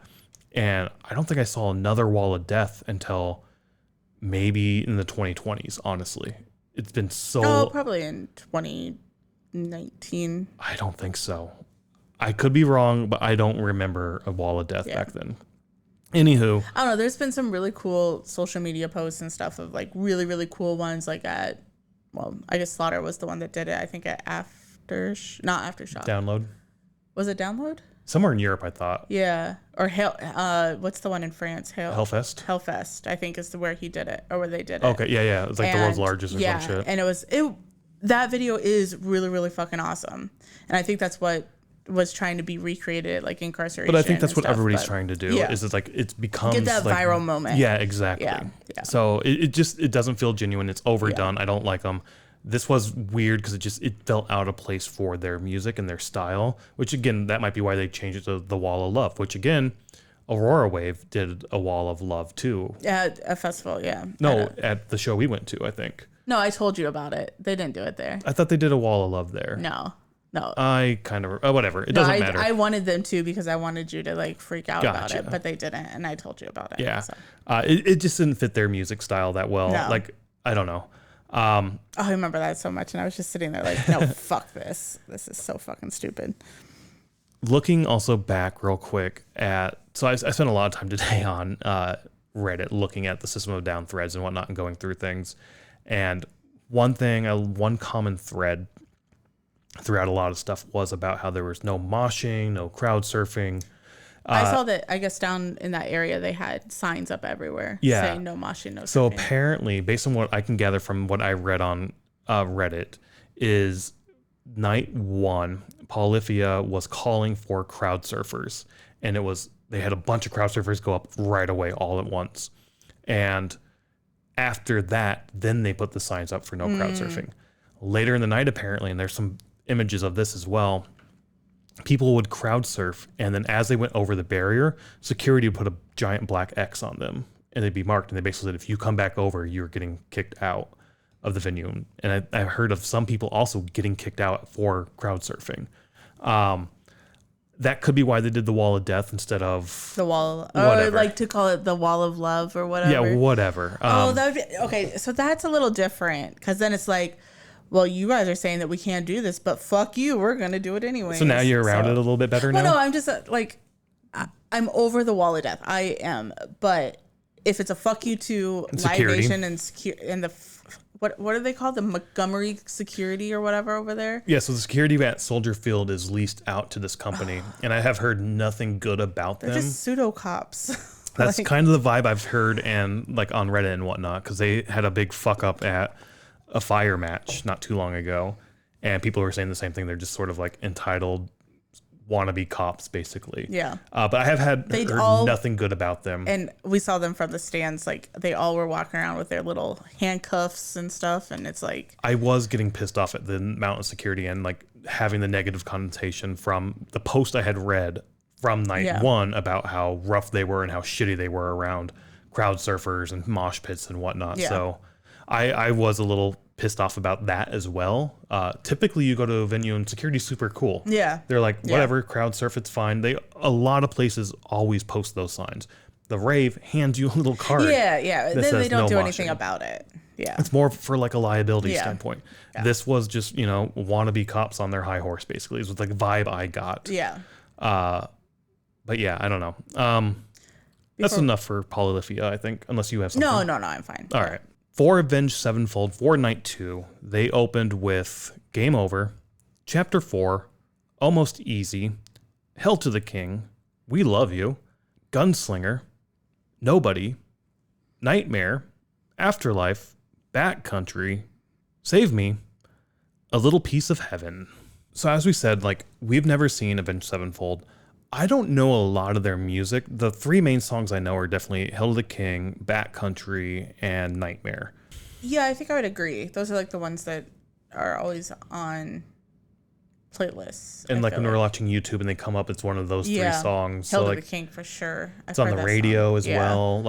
and I don't think I saw another Wall of Death until maybe in the 2020s, honestly. It's been so... Oh, probably in 2019. I don't think so. I could be wrong, but I don't remember a Wall of Death back then. Anywho. I don't know, there's been some really cool social media posts and stuff of like really, really cool ones like at... Well, I guess Slaughter was the one that did it. I think at not Aftershock. Download. Was it Download? Somewhere in Europe, I thought. Yeah. Or what's the one in France? Hellfest? Hellfest, I think, is where he did it, or where they did it. Okay, yeah. It was like the world's largest or some shit. And that video is really, really fucking awesome. And I think that's what was trying to be recreated, like Incarceration. But I think that's what everybody's trying to do. Is it's like it's becomes get that like, viral moment. Yeah, exactly. Yeah. So it doesn't feel genuine. It's overdone. I don't like them. This was weird because it felt out of place for their music and their style. Which again, that might be why they changed it to the Wall of Love. Which again, Aurora Wave did a Wall of Love too. At a festival, yeah. No, at the show we went to, I think. No, I told you about it. They didn't do it there. I thought they did a Wall of Love there. No. I kind of whatever. It doesn't matter. I wanted them to because I wanted you to like freak out about it, but they didn't, and I told you about it. Yeah, so. It just didn't fit their music style that well. No. Like I don't know. I remember that so much, and I was just sitting there like, no, fuck this. This is so fucking stupid. Looking also back real quick at, so I spent a lot of time today on Reddit, looking at the System of a Down threads and whatnot and going through things. And one common thread throughout a lot of stuff was about how there was no moshing, no crowd surfing. I saw that, I guess, down in that area, they had signs up everywhere saying no moshing, no surfing. So apparently, based on what I can gather from what I read on Reddit, is night one, Polyphia was calling for crowd surfers. And they had a bunch of crowd surfers go up right away all at once. And after that, then they put the signs up for no crowd surfing. Later in the night, apparently, and there's some images of this as well, people would crowd surf, and then as they went over the barrier, security would put a giant black X on them, and they'd be marked, and they basically said, if you come back over, you're getting kicked out of the venue. And I heard of some people also getting kicked out for crowd surfing. That could be why they did the Wall of Death instead of the wall, or like to call it the Wall of Love or whatever. Yeah, whatever. Okay, so that's a little different, because then it's like, well, you guys are saying that we can't do this, but fuck you, we're going to do it anyway. So now you're around it a little bit better now? No, I'm just I'm over the Wall of Death. I am. But if it's a fuck you to Live Nation and the, what are they called? The Montgomery Security or whatever over there? Yeah, so the security at Soldier Field is leased out to this company, and I have heard nothing good about them. They're just pseudo cops. That's kind of the vibe I've heard and like on Reddit and whatnot, because they had a big fuck up at a fire match not too long ago, and people were saying the same thing. They're just sort of like entitled wannabe cops, basically. Yeah. But I have heard nothing good about them. And we saw them from the stands. Like, they all were walking around with their little handcuffs and stuff, and it's like... I was getting pissed off at the amount of security and like having the negative connotation from the post I had read from night one about how rough they were and how shitty they were around crowd surfers and mosh pits and whatnot. Yeah. So I was a little pissed off about that as well. Typically, you go to a venue and security's super cool. Yeah. They're like, whatever, crowd surf, it's fine. A lot of places always post those signs. The rave hands you a little card. Yeah. Then they don't do anything about it. Yeah. It's more for like a liability standpoint. Yeah. This was just, wannabe cops on their high horse, basically. It was like the vibe I got. Yeah. But yeah, I don't know. That's enough for Polyphia, I think, unless you have something. No, I'm fine. All right. For Avenged Sevenfold, for Night 2, they opened with Game Over, Chapter 4, Almost Easy, Hell to the King, We Love You, Gunslinger, Nobody, Nightmare, Afterlife, Backcountry, Save Me, A Little Piece of Heaven. So as we said, we've never seen Avenged Sevenfold. I don't know a lot of their music. The three main songs I know are definitely Hell to the King, Backcountry, and Nightmare. Yeah, I think I would agree. Those are the ones that are always on playlists. And when we're watching YouTube and they come up, it's one of those three songs. Hell to the King for sure. It's on the radio as well.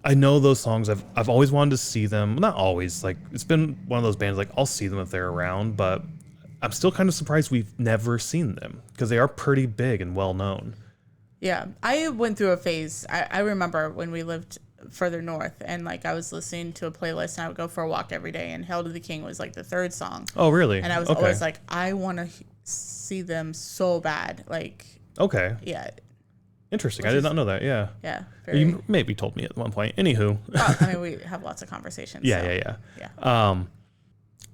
I know those songs. I've always wanted to see them. Not always. It's been one of those bands. I'll see them if they're around, but I'm still kind of surprised we've never seen them because they are pretty big and well known. Yeah, I went through a phase. I remember when we lived further north, and I was listening to a playlist, and I would go for a walk every day, and Hell to the King was the third song. Oh, really? And I was always I want to see them so bad. Okay. Yeah. Interesting. I did not know that. Yeah. Yeah. You maybe told me at one point. Anywho. We have lots of conversations. Yeah.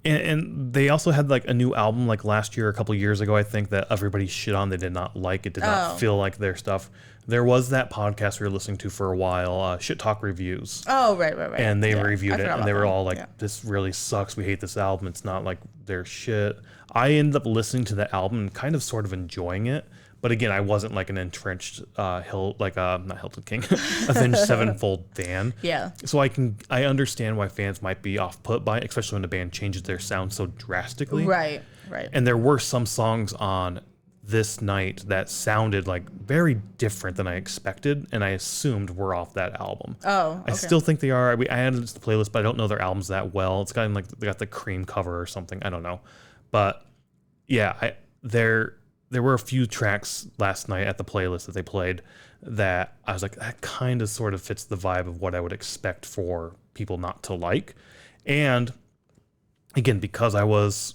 And they also had a new album last year, a couple years ago, I think, that everybody shit on. They did not like. It did not feel like their stuff. There was that podcast we were listening to for a while, Shit Talk Reviews. Oh, right. And they reviewed it, and they were all this really sucks. We hate this album. It's not their shit. I ended up listening to the album and kind of sort of enjoying it. But again, I wasn't an entrenched not Hilton King, Avenged Sevenfold fan. Yeah. So I understand why fans might be off put by it, especially when the band changes their sound so drastically. Right. And there were some songs on this night that sounded very different than I expected, and I assumed were off that album. Oh, okay. I still think they are. I added it to the playlist, but I don't know their albums that well. It's kind of they got the Cream cover or something. I don't know. But yeah, there were a few tracks last night at the playlist that they played that I was that kind of sort of fits the vibe of what I would expect for people not to like. And again, because I was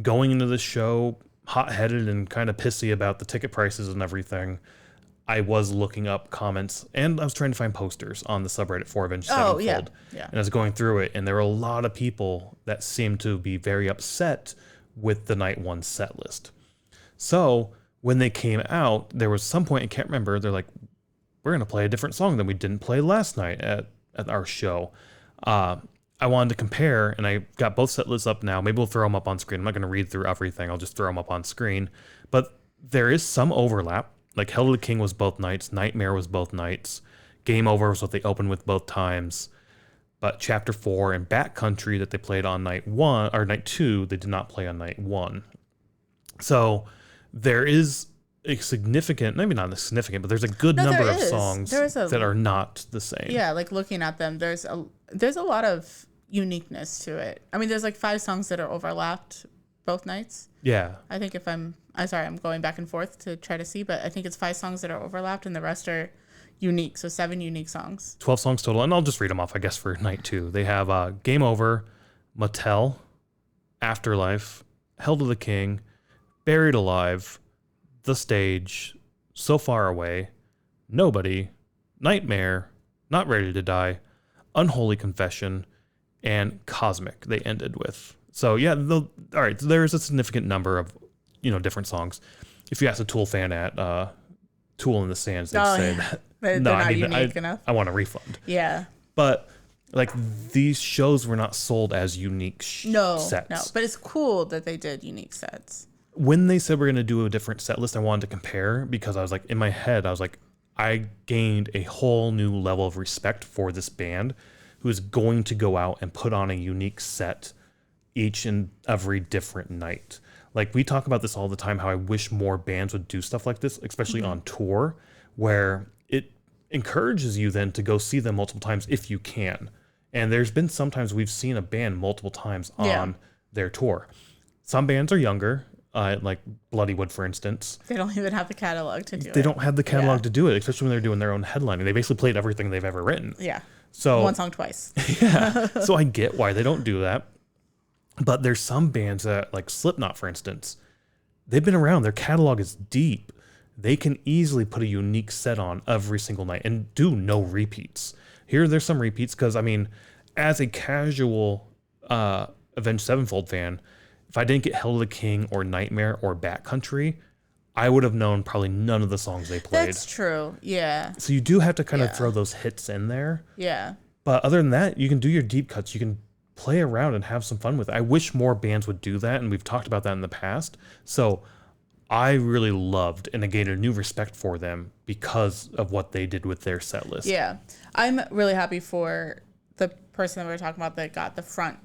going into this show hot-headed and kind of pissy about the ticket prices and everything, I was looking up comments and I was trying to find posters on the subreddit for Avenged Sevenfold. Yeah. And I was going through it, and there were a lot of people that seemed to be very upset with the night one set list. So when they came out, there was some point, I can't remember, they're like, we're going to play a different song than we didn't play last night at our show. I wanted to compare, and I got both set lists up now. Maybe we'll throw them up on screen. I'm not going to read through everything. I'll just throw them up on screen. But there is some overlap. Like Hail to the King was both nights. Nightmare was both nights. Game Over was what they opened with both times. But Chapter 4 and Backcountry that they played on night 1 or night 2, they did not play on night 1. So there is a significant, maybe not significant, but there's a good number of songs that are not the same. Yeah, like looking at them, there's a lot of uniqueness to it. I mean, there's like 5 songs that are overlapped both nights. Yeah. I think I'm going back and forth to try to see, but I think it's 5 songs that are overlapped and the rest are unique. So 7 unique songs. 12 songs total. And I'll just read them off, I guess, for night 2. They have Game Over, Mattel, Afterlife, Hail to the King, Buried Alive, The Stage, So Far Away, Nobody, Nightmare, Not Ready to Die, Unholy Confession, and Cosmic they ended with. So yeah, all right, there's a significant number of, different songs. If you ask a Tool fan at Tool in the Sands, they'd say that they're not unique enough. I want a refund. Yeah. But like these shows were not sold as unique sets. No, but it's cool that they did unique sets. When they said we're going to do a different set list, I wanted to compare because I was like, in my head, I was like, I gained a whole new level of respect for this band who is going to go out and put on a unique set each and every different night. Like we talk about this all the time, how I wish more bands would do stuff like this, especially on tour, where it encourages you then to go see them multiple times if you can. And there's been sometimes we've seen a band multiple times on their tour. Some bands are younger, like Bloodywood, for instance. They don't even have the catalog to do it. They don't have the catalog to do it, especially when they're doing their own headlining. They basically played everything they've ever written. Yeah. So one song twice. Yeah. So I get why they don't do that. But there's some bands that, like Slipknot, for instance, they've been around. Their catalog is deep. They can easily put a unique set on every single night and do no repeats. Here, there's some repeats because, I mean, as a casual Avenged Sevenfold fan, if I didn't get Hail to the King or Nightmare or Backcountry, I would have known probably none of the songs they played. That's true. Yeah. So you do have to kind of throw those hits in there. Yeah. But other than that, you can do your deep cuts. You can play around and have some fun with it. I wish more bands would do that, and we've talked about that in the past. So I really loved and I gained a new respect for them because of what they did with their set list. Yeah. I'm really happy for the person that we were talking about that got the front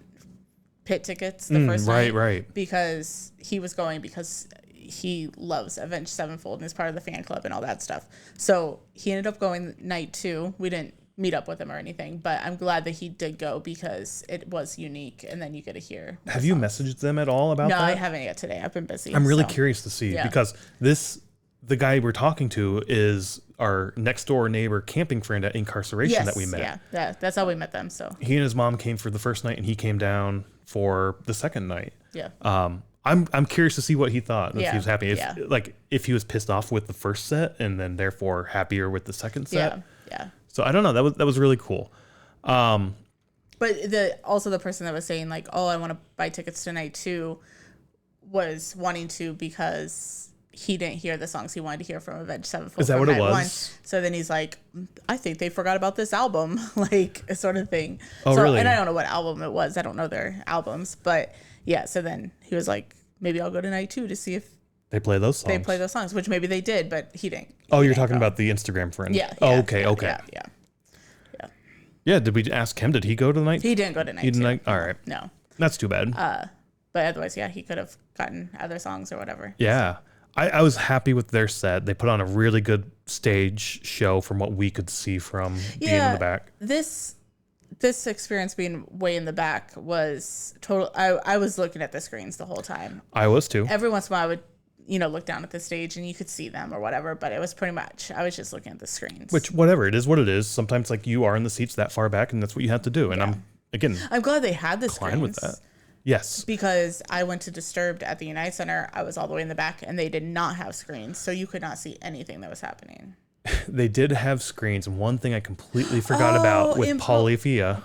pit tickets the first night. Right. Because he was going because he loves Avenged Sevenfold and is part of the fan club and all that stuff. So he ended up going night 2. We didn't meet up with him or anything, but I'm glad that he did go because it was unique, and then you get to hear. Have you messaged them at all about that? No, I haven't yet today. I've been busy. I'm really curious to see because the guy we're talking to is our next door neighbor camping friend at Incarceration that we met. Yeah, that's how we met them. So he and his mom came for the first night, and he came down for the second night. Yeah. I'm curious to see what he thought. If he was happy, if he was pissed off with the first set and then therefore happier with the second set. Yeah. So I don't know. That was really cool. But the person that was saying like, oh, I want to buy tickets tonight too, was wanting to because he didn't hear the songs he wanted to hear from Avenged Sevenfold. Is that what it was? 1. So then he's like, I think they forgot about this album, like a sort of thing. Oh, really? And I don't know what album it was. I don't know their albums, but yeah. So then he was like, maybe I'll go to night 2 to see if they play those songs. Which maybe they did, but he didn't. You're talking about the Instagram friend. Yeah. Oh, okay. Yeah. Did we ask him? Did he go to the night? He didn't go to night 2. All right. No. That's too bad. But otherwise, he could have gotten other songs or whatever. Yeah. I was happy with their set. They put on a really good stage show from what we could see from being in the back. This experience being way in the back was total. I was looking at the screens the whole time. I was too. Every once in a while I would, look down at the stage and you could see them or whatever, but it was pretty much, I was just looking at the screens. Which, whatever, it is what it is. Sometimes like you are in the seats that far back and that's what you have to do. And I'm glad they had the screens. Fine with that. Yes. Because I went to Disturbed at the United Center. I was all the way in the back and they did not have screens. So you could not see anything that was happening. they did have screens. And one thing I completely forgot about with Polyphia,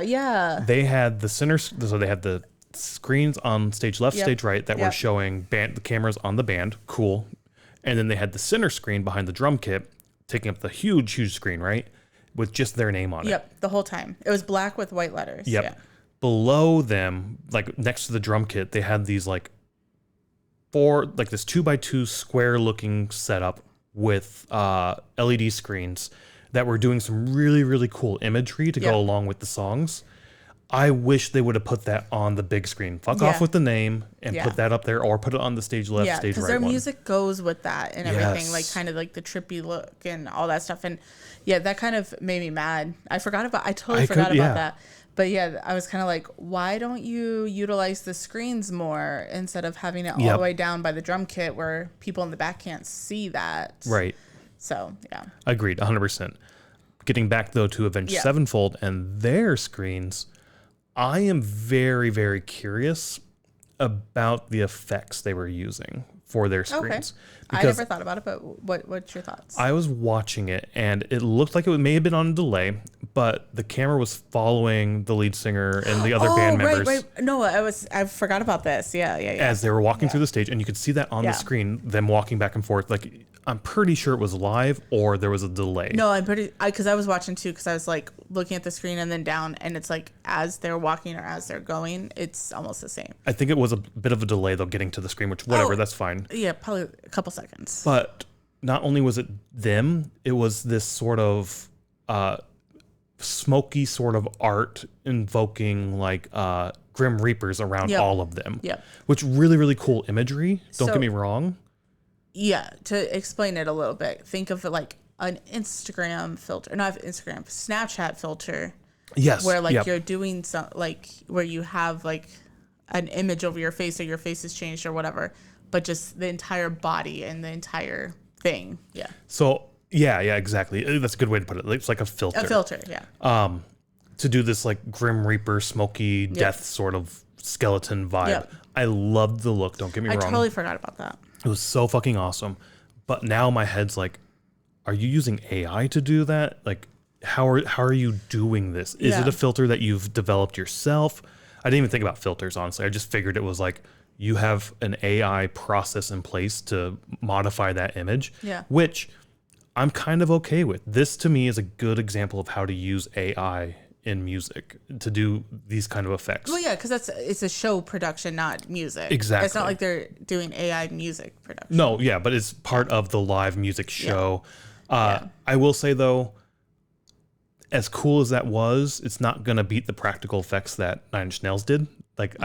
yeah. They had the center, so they had the screens on stage left, stage right that were showing the cameras on the band. Cool. And then they had the center screen behind the drum kit, taking up the huge screen, right? With just their name on it. Yep, the whole time. It was black with white letters. Yep. Yeah. Below them, like next to the drum kit, they had these like this 2x2 square looking setup with LED screens that were doing some really cool imagery to go along with the songs. I wish they would have put that on the big screen. Fuck off with the name and put that up there, or put it on the stage left, stage right. Because their music goes with that and everything, like kind of like the trippy look and all that stuff. And yeah, that kind of made me mad. I totally forgot about that. But yeah, I was kind of like, why don't you utilize the screens more instead of having it all the way down by the drum kit where people in the back can't see that? Right. So, yeah. Agreed, 100%. Getting back, though, to Avenged Sevenfold and their screens, I am very, very curious about the effects they were using for their screens. Okay. I never thought about it, but what's your thoughts? I was watching it, and it looked like it may have been on a delay, but the camera was following the lead singer and the other band members. Right. No, I forgot about this. Yeah. As they were walking through the stage, and you could see that on the screen, them walking back and forth. Like, I'm pretty sure it was live or there was a delay. No, because I was watching too, because I was like looking at the screen and then down, and it's like as they're walking or as they're going, it's almost the same. I think it was a bit of a delay though, getting to the screen, which whatever, that's fine. Yeah, probably a couple seconds. But not only was it them, it was this sort of smoky sort of art invoking like Grim Reapers around all of them. Yeah. Which really cool imagery. Don't get me wrong. Yeah, to explain it a little bit, think of it like an Instagram filter, not Instagram, Snapchat filter. Yes. Where like you're doing some, like where you have like an image over your face or your face is changed or whatever, but just the entire body and the entire thing. Yeah. So yeah, exactly. That's a good way to put it. It's like a filter. A filter, yeah. To do this like Grim Reaper, smoky death sort of skeleton vibe. Yep. I loved the look. Don't get me wrong. I totally forgot about that. It was so fucking awesome. But now my head's like, are you using AI to do that? Like, how are you doing this? Is it a filter that you've developed yourself? I didn't even think about filters, honestly. I just figured it was like, you have an AI process in place to modify that image, which I'm kind of okay with. This to me is a good example of how to use AI in music to do these kind of effects. Well, yeah, because it's a show production, not music. Exactly. It's not like they're doing AI music production. No, yeah, but it's part of the live music show. I will say, though, as cool as that was, it's not going to beat the practical effects that Nine Inch Nails did. Like,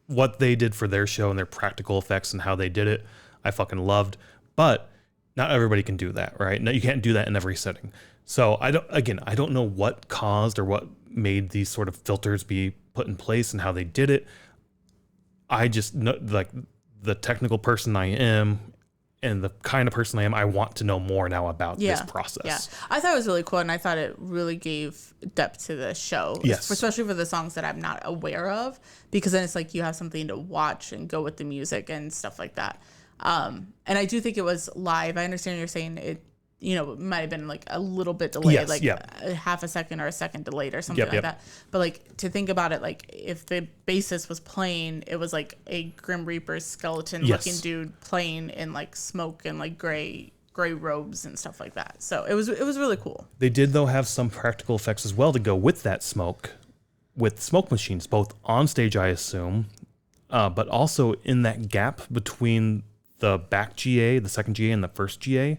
what they did for their show and their practical effects and how they did it, I fucking loved. But not everybody can do that, right? No, you can't do that in every setting. So I don't know what caused or what made these sort of filters be put in place and how they did it. I just know, like, the technical person I am and the kind of person I am, I want to know more now about this process. Yeah, I thought it was really cool, and I thought it really gave depth to the show. Yes. Especially for the songs that I'm not aware of, because then it's like you have something to watch and go with the music and stuff like that. And I do think it was live. I understand you're saying it, it might have been like a little bit delayed, a half a second or a second delayed or something like that. But like, to think about it, like if the bassist was playing, it was like a Grim Reaper skeleton looking dude playing in like smoke and like gray robes and stuff like that. So it was really cool. They did though have some practical effects as well to go with that smoke, with smoke machines, both on stage, I assume, but also in that gap between the back GA, the second GA, and the first GA.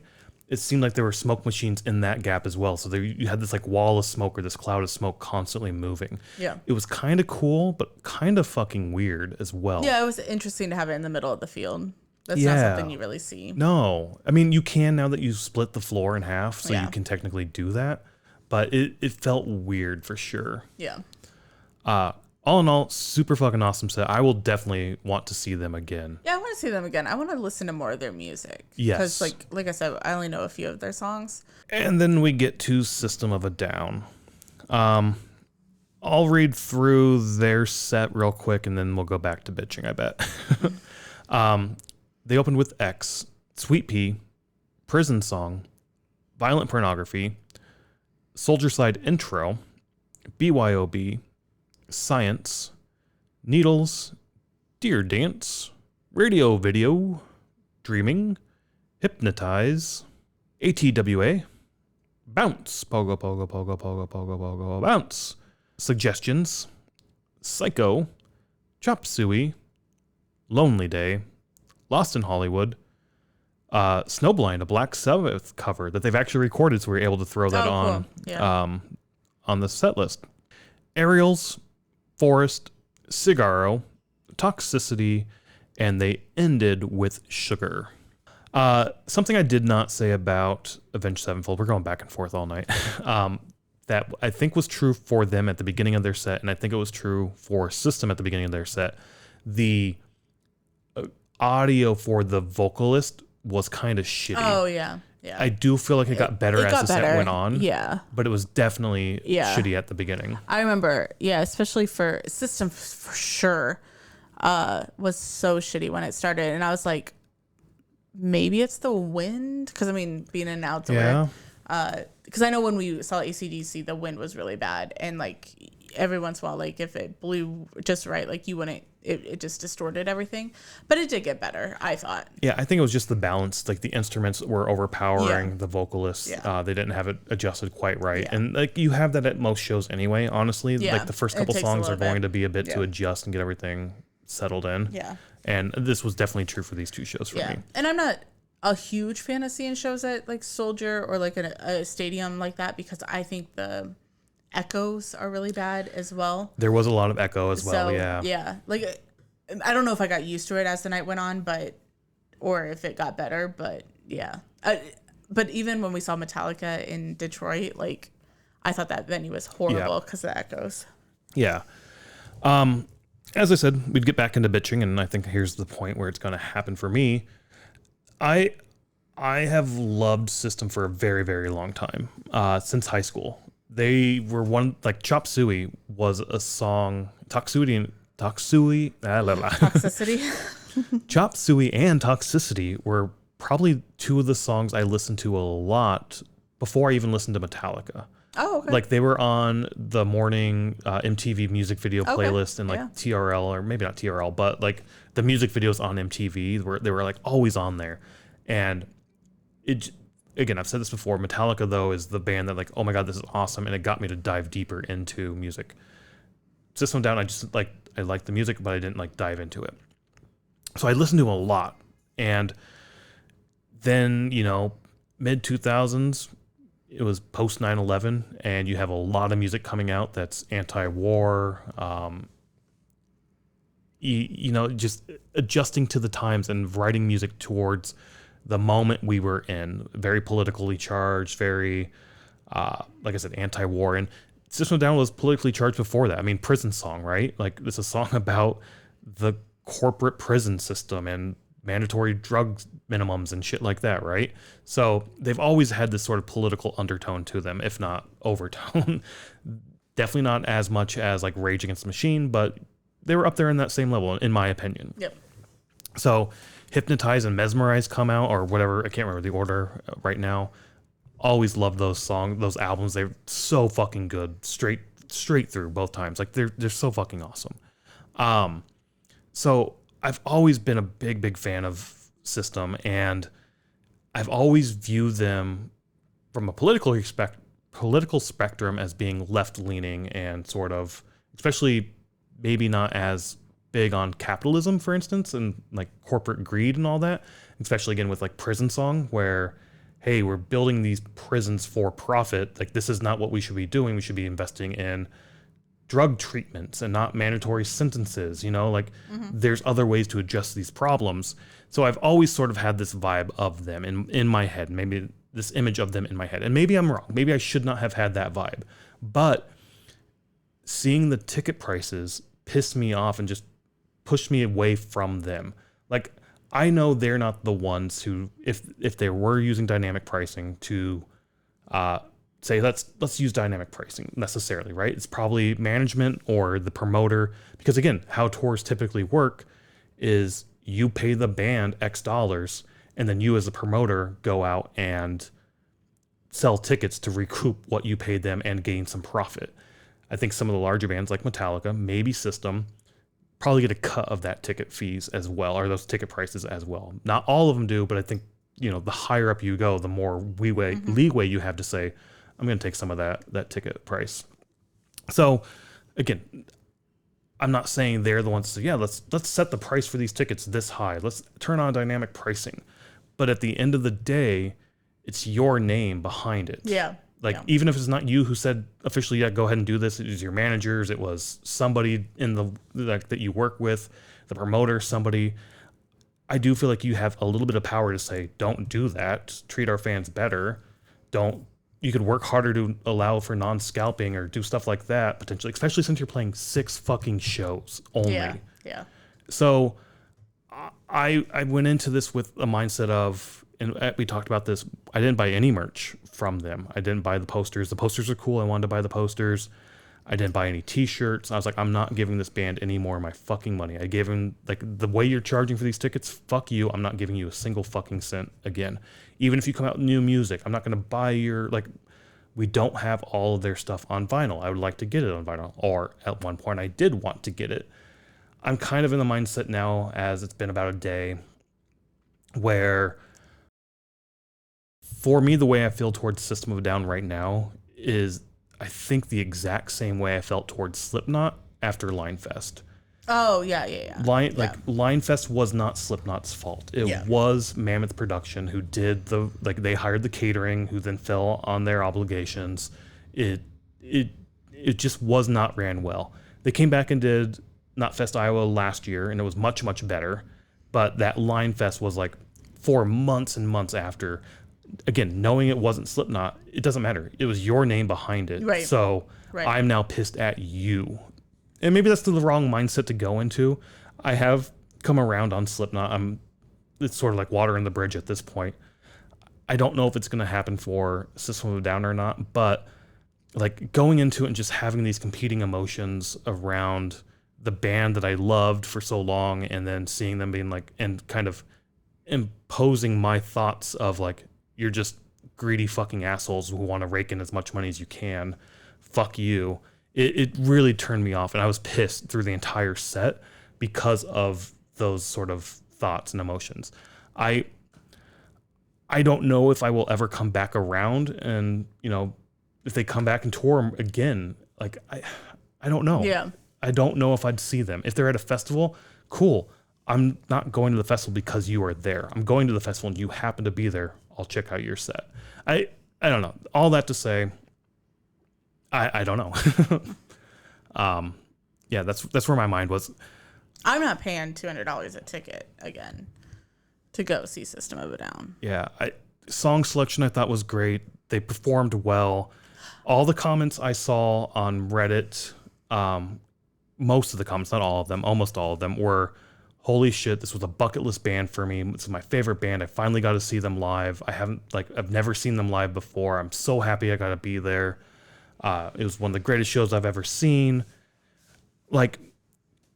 It seemed like there were smoke machines in that gap as well. So you had this like wall of smoke or this cloud of smoke constantly moving. Yeah. It was kind of cool, but kind of fucking weird as well. Yeah, it was interesting to have it in the middle of the field. That's not something you really see. No. I mean, you can now that you split the floor in half, so you can technically do that. But it felt weird for sure. Yeah. All in all, super fucking awesome set. I will definitely want to see them again. Yeah, I want to see them again. I want to listen to more of their music. Yes. Because, like I said, I only know a few of their songs. And then we get to System of a Down. I'll read through their set real quick, and then we'll go back to bitching, I bet. They opened with X, Sweet Pea, Prison Song, Violent Pornography, Soldier Side Intro, BYOB, Science, Needles, Deer Dance, Radio Video, Dreaming, Hypnotize, ATWA, Bounce, Pogo, Pogo, Pogo, Pogo, Pogo, Pogo, Bounce, Suggestions, Psycho, Chop Suey, Lonely Day, Lost in Hollywood, Snowblind, a Black Sabbath cover that they've actually recorded, so we were able to throw that on the set list. Aerials, Forest, Cigarro, Toxicity, and they ended with Sugar. Something I did not say about Avenged Sevenfold, we're going back and forth all night, that I think was true for them at the beginning of their set, and I think it was true for System at the beginning of their set. The audio for the vocalist was kind of shitty. Oh, yeah. Yeah. I do feel like it got better as the set went on. Yeah. But it was definitely shitty at the beginning. I remember, especially for System for sure, was so shitty when it started. And I was like, maybe it's the wind? Because, I mean, being an outdoor. Because I know when we saw AC/DC, the wind was really bad. And, like, every once in a while, like, if it blew just right, like, you wouldn't, it just distorted everything. But it did get better, I thought. Yeah, I think it was just the balance. Like, the instruments were overpowering the vocalists. They didn't have it adjusted quite right. And, like, you have that at most shows anyway, honestly. Like, the first couple songs are going to be a bit to adjust and get everything settled in. And this was definitely true for these two shows for me. And I'm not a huge fan of seeing shows at, like, Soldier or, like, a stadium like that, because I think the echoes are really bad as well. There was a lot of echo as well, Like, I don't know if I got used to it as the night went on, or if it got better, but but even when we saw Metallica in Detroit, like, I thought that venue was horrible because of the echoes. As I said, we'd get back into bitching, and I think here's the point where it's going to happen for me. I have loved System for a very, very long time, since high school. They were Chop Suey was a song, Toxicity. Chop Suey and Toxicity were probably two of the songs I listened to a lot before I even listened to Metallica. Oh, okay. Like, they were on the morning MTV music video playlist and TRL, or maybe not TRL, but like the music videos on MTV they were like always on there. And again, I've said this before, Metallica though is the band that, like, oh my God, this is awesome. And it got me to dive deeper into music. System Down, I liked the music, but I didn't like dive into it. So I listened to them a lot. And then, mid 2000s, it was post 9/11, and you have a lot of music coming out that's anti-war, just adjusting to the times and writing music towards the moment we were in. Very politically charged, very, like I said, anti-war. And System of a Down was politically charged before that. I mean, Prison Song, right? Like, it's a song about the corporate prison system and mandatory drug minimums and shit like that, right? So they've always had this sort of political undertone to them, if not overtone. Definitely not as much as like Rage Against the Machine, but they were up there in that same level, in my opinion. Yep. So Hypnotize and Mesmerize come out, or whatever, I can't remember the order right now. Always loved those those albums. They're so fucking good, straight through both times. Like, they're so fucking awesome. So I've always been a big fan of System, and I've always viewed them from a political spectrum as being left-leaning and sort of, especially maybe not as big on capitalism, for instance, and like corporate greed and all that, especially again with like Prison Song, where, hey, we're building these prisons for profit. Like, this is not what we should be doing. We should be investing in drug treatments and not mandatory sentences, there's other ways to address these problems. So I've always sort of had this vibe of them in my head, maybe this image of them in my head. And maybe I'm wrong. Maybe I should not have had that vibe. But seeing the ticket prices pissed me off and just pushed me away from them. Like, I know they're not the ones who, if they were using dynamic pricing to say let's use dynamic pricing necessarily, right? It's probably management or the promoter, because again, how tours typically work is you pay the band X dollars, and then you as a promoter go out and sell tickets to recoup what you paid them and gain some profit. I think some of the larger bands like Metallica, maybe System, probably get a cut of that ticket fees as well, or those ticket prices as well. Not all of them do, but I think, the higher up you go, the more leeway you have to say, I'm going to take some of that ticket price. So again, I'm not saying they're the ones to say, yeah, let's set the price for these tickets this high. Let's turn on dynamic pricing. But at the end of the day, it's your name behind it. Yeah. Even if it's not you who said officially, yeah, go ahead and do this. It was your managers. It was somebody in that you work with, the promoter, somebody. I do feel like you have a little bit of power to say, don't do that. Treat our fans better. You could work harder to allow for non-scalping or do stuff like that potentially, especially since you're playing 6 fucking shows only. Yeah. So I went into this with a mindset of, and we talked about this, I didn't buy any merch from them. I didn't buy the posters. The posters are cool. I wanted to buy the posters. I didn't buy any t-shirts. I was like, I'm not giving this band any more of my fucking money. I gave them, the way you're charging for these tickets, fuck you. I'm not giving you a single fucking cent again. Even if you come out with new music, I'm not going to buy your, we don't have all of their stuff on vinyl. I would like to get it on vinyl. Or at one point I did want to get it. I'm kind of in the mindset now, as it's been about a day, where for me, the way I feel towards System of a Down right now is, I think, the exact same way I felt towards Slipknot after Linefest. Oh, yeah. Linefest was not Slipknot's fault. It was Mammoth Production who did they hired the catering, who then fell on their obligations. It just was not ran well. They came back and did Nutfest Iowa last year, and it was much, much better. But that Linefest was 4 months and months after. Again, knowing it wasn't Slipknot, it doesn't matter. It was your name behind it. Right. So I'm now pissed at you. And maybe that's the wrong mindset to go into. I have come around on Slipknot. It's sort of like water in the bridge at this point. I don't know if it's going to happen for System of a Down or not, but going into it and just having these competing emotions around the band that I loved for so long, and then seeing them being and kind of imposing my thoughts of you're just greedy fucking assholes who want to rake in as much money as you can. Fuck you. It really turned me off, and I was pissed through the entire set because of those sort of thoughts and emotions. I don't know if I will ever come back around, and if they come back and tour again, I don't know. Yeah. I don't know if I'd see them. If they're at a festival, cool. I'm not going to the festival because you are there. I'm going to the festival and you happen to be there. I'll check out your set. I don't know. All that to say, I don't know. Yeah, that's where my mind was. I'm not paying $200 a ticket again to go see System of a Down. Yeah, song selection I thought was great. They performed well. All the comments I saw on Reddit, most of the comments, not all of them, almost all of them were, holy shit, this was a bucket list band for me. This is my favorite band. I finally got to see them live. I've never seen them live before. I'm so happy I got to be there. It was one of the greatest shows I've ever seen.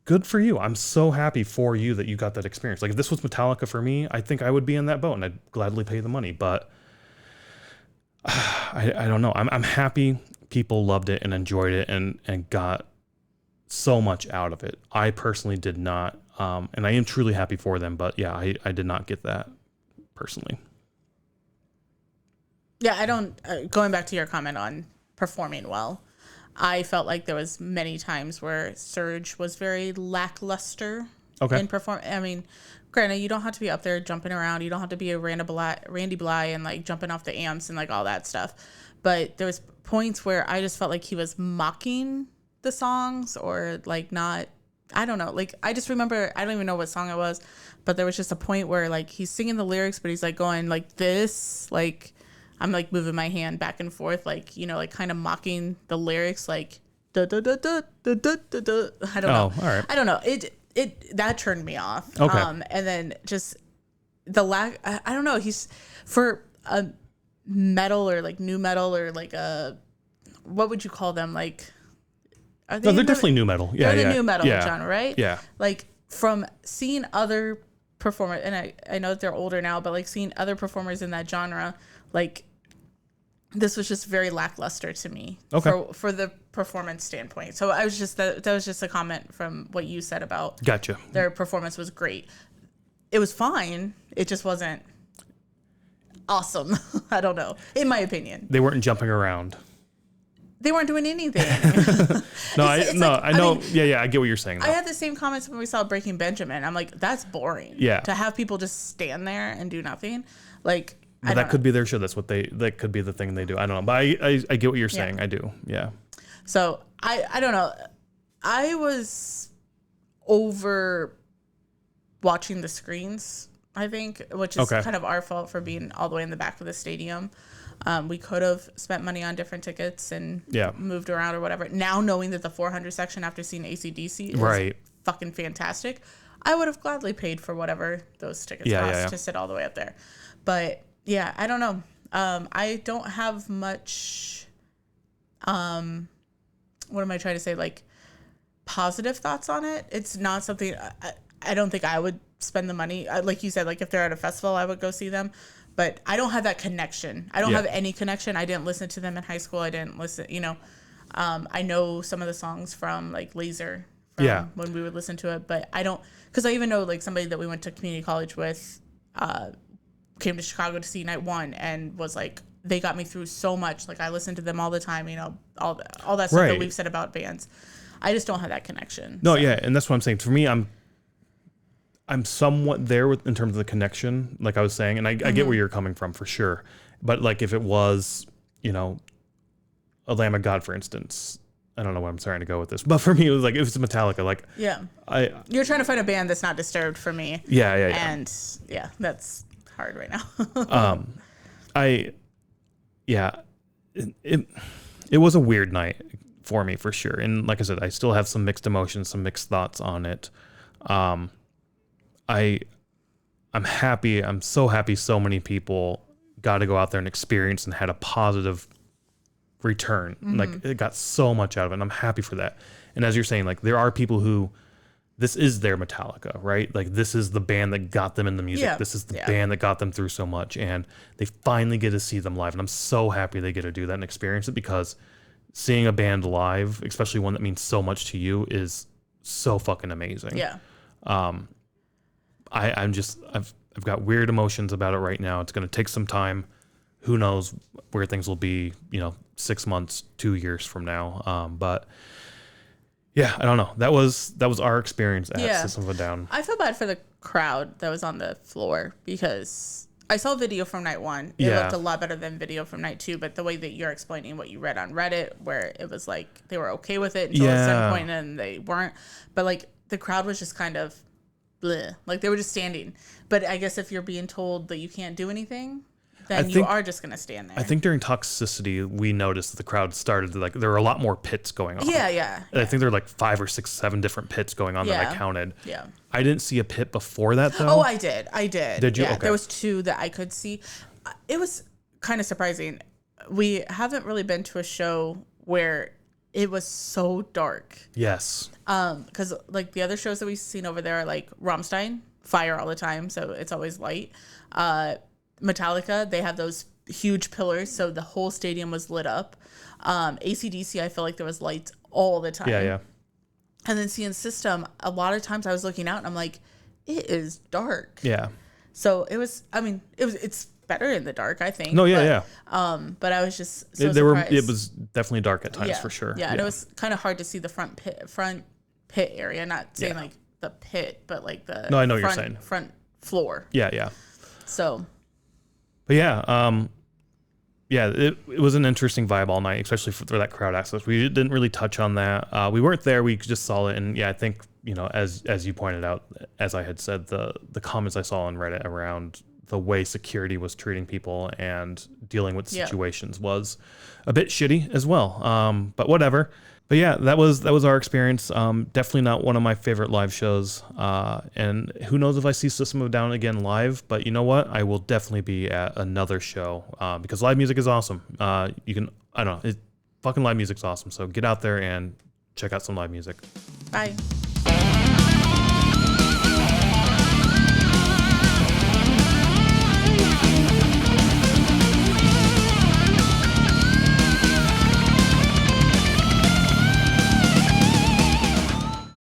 Good for you. I'm so happy for you that you got that experience. If this was Metallica for me, I think I would be in that boat and I'd gladly pay the money. But I don't know. I'm happy people loved it and enjoyed it and got so much out of it. I personally did not. And I am truly happy for them. But yeah, I did not get that personally. Yeah, I don't. Going back to your comment on performing well, I felt like there was many times where Surge was very lackluster in perform. I mean, granted, you don't have to be up there jumping around. You don't have to be a Randy Bly and jumping off the amps and all that stuff. But there was points where I just felt like he was mocking the songs or not. I don't know. I just remember, I don't even know what song it was, but there was just a point where he's singing the lyrics, but he's going this, I'm moving my hand back and forth, kind of mocking the lyrics, da da da da da da da da. I don't know. All right. I don't know. It that turned me off. Okay. And then just the lack. I don't know. He's for a metal or new metal or a, what would you call them? Are they? No, they're definitely new metal. Yeah, they're the new metal genre, right? Yeah. From seeing other performers, and I know that they're older now, but seeing other performers in that genre, this was just very lackluster to me for the performance standpoint. So I was just that was just a comment from what you said about Gotcha. Their performance was great. It was fine. It just wasn't awesome. I don't know. In my opinion, they weren't jumping around. They weren't doing anything. I know. Yeah, I get what you're saying. I had the same comments when we saw Breaking Benjamin. I'm like, that's boring. Yeah. To have people just stand there and do nothing, like. But that could be their show. That could be the thing they do. I don't know. But I get what you're saying. Yeah. I do. Yeah. So I don't know. I was over watching the screens, I think, which is kind of our fault for being all the way in the back of the stadium. We could have spent money on different tickets and moved around or whatever. Now knowing that the 400 section after seeing AC/DC is fucking fantastic, I would have gladly paid for whatever those tickets cost to sit all the way up there. But yeah, I don't know. I don't have much, what am I trying to say? Like positive thoughts on it. It's not something, I don't think I would spend the money. Like you said, like if they're at a festival, I would go see them. But I don't have that connection. I don't have any connection. I didn't listen to them in high school. I didn't listen, I know some of the songs from like Laser from when we would listen to it, but I don't, because I even know like somebody that we went to community college with came to Chicago to see Night One and was like, they got me through so much. Like I listened to them all the time, all that stuff that we've said about bands. I just don't have that connection. No, yeah, and that's what I'm saying. For me, I'm somewhat there in terms of the connection, like I was saying, and I get where you're coming from for sure. But like if it was, a Lamb of God, for instance, I don't know where I'm trying to go with this, but for me it was like if it's Metallica, like you're trying to find a band that's not Disturbed for me. Yeah. And that's hard right now. It was a weird night for me for sure, and like I said, I still have some mixed emotions, some mixed thoughts on it. I'm happy. I'm so happy so many people got to go out there and experience and had a positive return. Like it got so much out of it, and I'm happy for that. And as you're saying, like there are people who this is their Metallica, right? Like this is the band that got them in the music. Yeah. This is the band that got them through so much, and they finally get to see them live. And I'm so happy they get to do that and experience it, because seeing a band live, especially one that means so much to you, is so fucking amazing. Yeah. I've got weird emotions about it right now. It's going to take some time. Who knows where things will be, 6 months, 2 years from now. But yeah, I don't know. That was our experience at System of a Down. I feel bad for the crowd that was on the floor, because I saw video from Night One. It looked a lot better than video from Night Two, but the way that you're explaining what you read on Reddit, where it was like they were okay with it until a certain point and they weren't. But like the crowd was just kind of bleh. Like they were just standing. But I guess if you're being told that you can't do anything, then you are just going to stand there. I think during Toxicity, we noticed that the crowd started to, like, there were a lot more pits going on. Yeah. I think there were like 5 or 6, 7 different pits going on that I counted. Yeah. I didn't see a pit before that, though. Oh, I did. Did you? Yeah, okay. There was 2 that I could see. It was kind of surprising. We haven't really been to a show where it was so dark. Yes. Because like the other shows that we've seen over there are like Rammstein, fire all the time, so it's always light. Metallica, they have those huge pillars, so the whole stadium was lit up. AC/DC, I feel like there was lights all the time. Yeah. And then seeing System, a lot of times I was looking out and I'm like, it is dark. Yeah. So it was, it's better in the dark, I think. No, yeah. But I was just so surprised. It was definitely dark at times, for sure. Yeah, and it was kind of hard to see the front pit area. Not saying like the pit, but like the I know what you're saying. Front floor. Yeah. So. But it was an interesting vibe all night, especially for that crowd access. We didn't really touch on that. We weren't there. We just saw it, and I think as you pointed out, as I had said, the comments I saw on Reddit around the way security was treating people and dealing with situations was a bit shitty as well. But whatever. But yeah, that was our experience. Definitely not one of my favorite live shows. And who knows if I see System of a Down again live, but you know what? I will definitely be at another show, because live music is awesome. Fucking live music's awesome. So get out there and check out some live music. Bye.